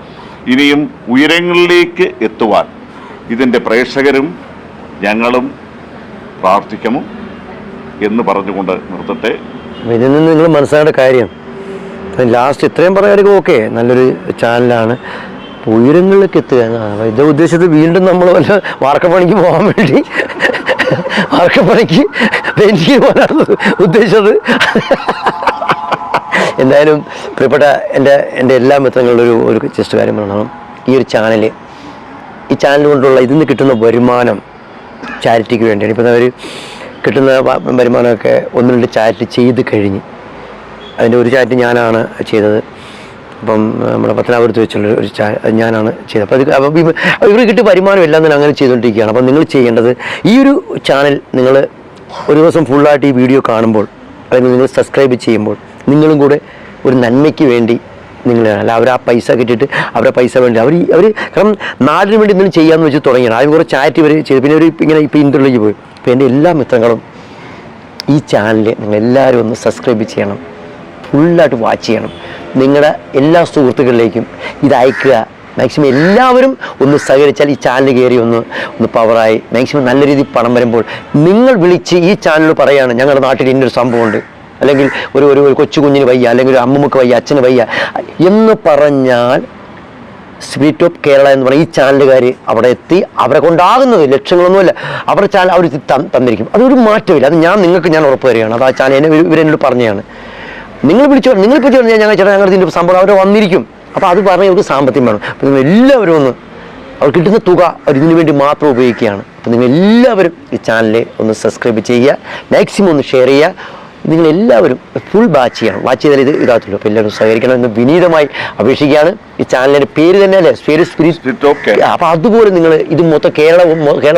ഇനിയും ഉയരങ്ങളിലേക്ക് എത്തുവാൻ ഇതിന്റെ പ്രേക്ഷകരും ഞങ്ങളും പ്രാർത്ഥിക്കണം എന്ന് പറഞ്ഞുകൊണ്ട് നിർത്തട്ടെ. ഇതിൽ നിന്ന് നിങ്ങൾ മനസ്സിലാക്കേണ്ട കാര്യം, ലാസ്റ്റ് ഇത്രയും പറയാനും ഓക്കെ, നല്ലൊരു ചാനലാണ്, ഉയരങ്ങളിലേക്ക് എത്തുക എന്നതാണ്. ഇത് ഉദ്ദേശിച്ചത് വീണ്ടും നമ്മൾ വല്ല വാർക്കപ്പണിക്ക് പോകാൻ വേണ്ടി വാർക്കപ്പണിക്ക് പെയിന്റിങ് പോകാനാണ് ഉദ്ദേശിച്ചത്. എന്തായാലും പ്രിയപ്പെട്ട എൻ്റെ എല്ലാ മിത്രങ്ങളുടെ ഒരു ജസ്റ്റ് കാര്യം പറയണം. ഈ ചാനൽ കൊണ്ടുള്ള ഇതിൽ നിന്ന് കിട്ടുന്ന വരുമാനം ചാരിറ്റിക്ക് വേണ്ടിയാണ്. ഇപ്പം അവർ കിട്ടുന്ന വരുമാനമൊക്കെ 1-2 ചാരിറ്റി ചെയ്ത് കഴിഞ്ഞ്, അതിൻ്റെ ഒരു ചാരിറ്റി ഞാനാണ് ചെയ്തത്. അപ്പം നമ്മുടെ പത്തനാപുരത്ത് വെച്ചുള്ള ഒരു ഞാനാണ് ചെയ്തത്. അപ്പോൾ ഇവർ കിട്ടിയ വരുമാനം എല്ലാം തന്നെ അങ്ങനെ ചെയ്തുകൊണ്ടിരിക്കുകയാണ്. അപ്പം നിങ്ങൾ ചെയ്യേണ്ടത്, ഈ ഒരു ചാനൽ നിങ്ങൾ ഒരു ദിവസം ഫുള്ളായിട്ട് ഈ വീഡിയോ കാണുമ്പോൾ, അല്ലെങ്കിൽ നിങ്ങൾ സബ്സ്ക്രൈബ് ചെയ്യുമ്പോൾ, നിങ്ങളും കൂടെ ഒരു നന്മയ്ക്ക് വേണ്ടി നിങ്ങളല്ല, അവർ ആ പൈസ കിട്ടിയിട്ട് അവരുടെ പൈസ വേണ്ടി അവർ കാരണം നാടിന് വേണ്ടി എന്തെങ്കിലും ചെയ്യാമെന്ന് വെച്ച് തുടങ്ങിയാണ്. ആദ്യം കുറേ ചാരിറ്റി വരെ ചെയ്തു, പിന്നെ ഒരു ഇങ്ങനെ ഇപ്പോൾ ഇന്റർവ്യൂലേക്ക് പോയി. അപ്പോൾ എൻ്റെ എല്ലാ മിത്രങ്ങളും ഈ ചാനൽ നിങ്ങളെല്ലാവരും ഒന്ന് സബ്സ്ക്രൈബ് ചെയ്യണം, ഫുള്ളായിട്ട് വാച്ച് ചെയ്യണം. നിങ്ങളുടെ എല്ലാ സുഹൃത്തുക്കളിലേക്കും ഇത് അയക്കുക. മാക്സിമം എല്ലാവരും ഒന്ന് സഹകരിച്ചാൽ ഈ ചാനൽ കയറി ഒന്ന് പവറായി മാക്സിമം നല്ല രീതിയിൽ പണം വരുമ്പോൾ നിങ്ങൾ വിളിച്ച് ഈ ചാനൽ പറയുകയാണ്, ഞങ്ങളുടെ നാട്ടിൽ ഇന്നൊരു സംഭവമുണ്ട്, അല്ലെങ്കിൽ ഒരു കൊച്ചു കുഞ്ഞിന് വയ്യ, അല്ലെങ്കിൽ ഒരു അമ്മമ്മക്ക് വയ്യ, അച്ഛന് വയ്യ എന്ന് പറഞ്ഞാൽ സ്പിരിറ്റ് ഓഫ് കേരള എന്ന് പറഞ്ഞ ഈ ചാനലുകാർ അവിടെ എത്തി, അവരെ കൊണ്ടാകുന്നത് ലക്ഷങ്ങളൊന്നുമല്ല, അവരുടെ ചാനൽ അവർ തന്നിരിക്കും. അതൊരു മാറ്റമില്ല. അത് നിങ്ങൾക്ക് ഞാൻ ഉറപ്പ് തരികയാണ്. അത് ആ ചാനൽ ഇവരെന്നോട് പറഞ്ഞതാണ്. നിങ്ങൾ വിളിച്ചു, ഞങ്ങൾ ചേട്ടാ ഞങ്ങളുടെ ഇതിൻ്റെ സംഭവം അവർ വന്നിരിക്കും. അപ്പോൾ അത് പറഞ്ഞാൽ അവർക്ക് സാമ്പത്തികം വേണം. അപ്പോൾ നിങ്ങൾ എല്ലാവരും ഒന്ന് അവർ കിട്ടുന്ന തുക അവർ ഇതിനു വേണ്ടി മാത്രം ഉപയോഗിക്കുകയാണ്. അപ്പോൾ നിങ്ങൾ എല്ലാവരും ഈ ചാനൽ ഒന്ന് സബ്സ്ക്രൈബ് ചെയ്യുക, മാക്സിമം ഒന്ന് ഷെയർ ചെയ്യുക. നിങ്ങളെല്ലാവരും ഫുൾ വാച്ച് ചെയ്യണം. വാച്ച് ചെയ്താൽ ഇതാകത്തുള്ളൂ. അപ്പോൾ എല്ലാവരും സഹകരിക്കണം എന്ന് വിനീതമായി അപേക്ഷിക്കുകയാണ്. ഈ ചാനലിൻ്റെ പേര് തന്നെ അല്ലേ, സ്പിരിറ്റ് ഓഫ് കേരള. അപ്പോൾ അതുപോലെ നിങ്ങൾ ഇത് മൊത്തം കേരളം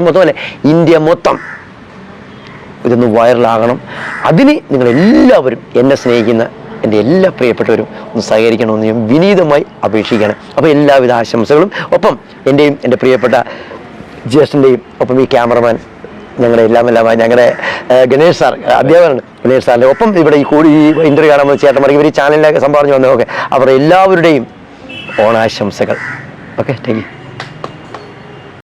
മൊത്തം അല്ലേ, ഇന്ത്യ മൊത്തം ഇതൊന്ന് വൈറലാകണം. അതിന് നിങ്ങളെല്ലാവരും എന്നെ സ്നേഹിക്കുന്ന എൻ്റെ എല്ലാ പ്രിയപ്പെട്ടവരും ഒന്ന് സഹകരിക്കണമെന്ന് ഞാൻ വിനീതമായി അപേക്ഷിക്കുകയാണ്. അപ്പോൾ എല്ലാവിധ ആശംസകളും. ഒപ്പം എൻ്റെയും എൻ്റെ പ്രിയപ്പെട്ട ജ്യേഷ്ഠൻ്റെയും ഒപ്പം ഈ ക്യാമറമാൻ ഞങ്ങളുടെ എല്ലാമായി ഞങ്ങളുടെ ഗണേഷ് സാർ, അധ്യാപകനാണ് ഗണേഷ് സാറിൻ്റെ ഒപ്പം ഇവിടെ ഈ ഇൻ്റർവ്യൂ കാണാൻ വന്ന ചേട്ടന്മാർക്ക് ഇവർ ഈ ചാനലിലേക്ക് സംഭാവന വന്നത്. ഓക്കെ, അവർ എല്ലാവരുടെയും ഓണാശംസകൾ. Okay, thank you.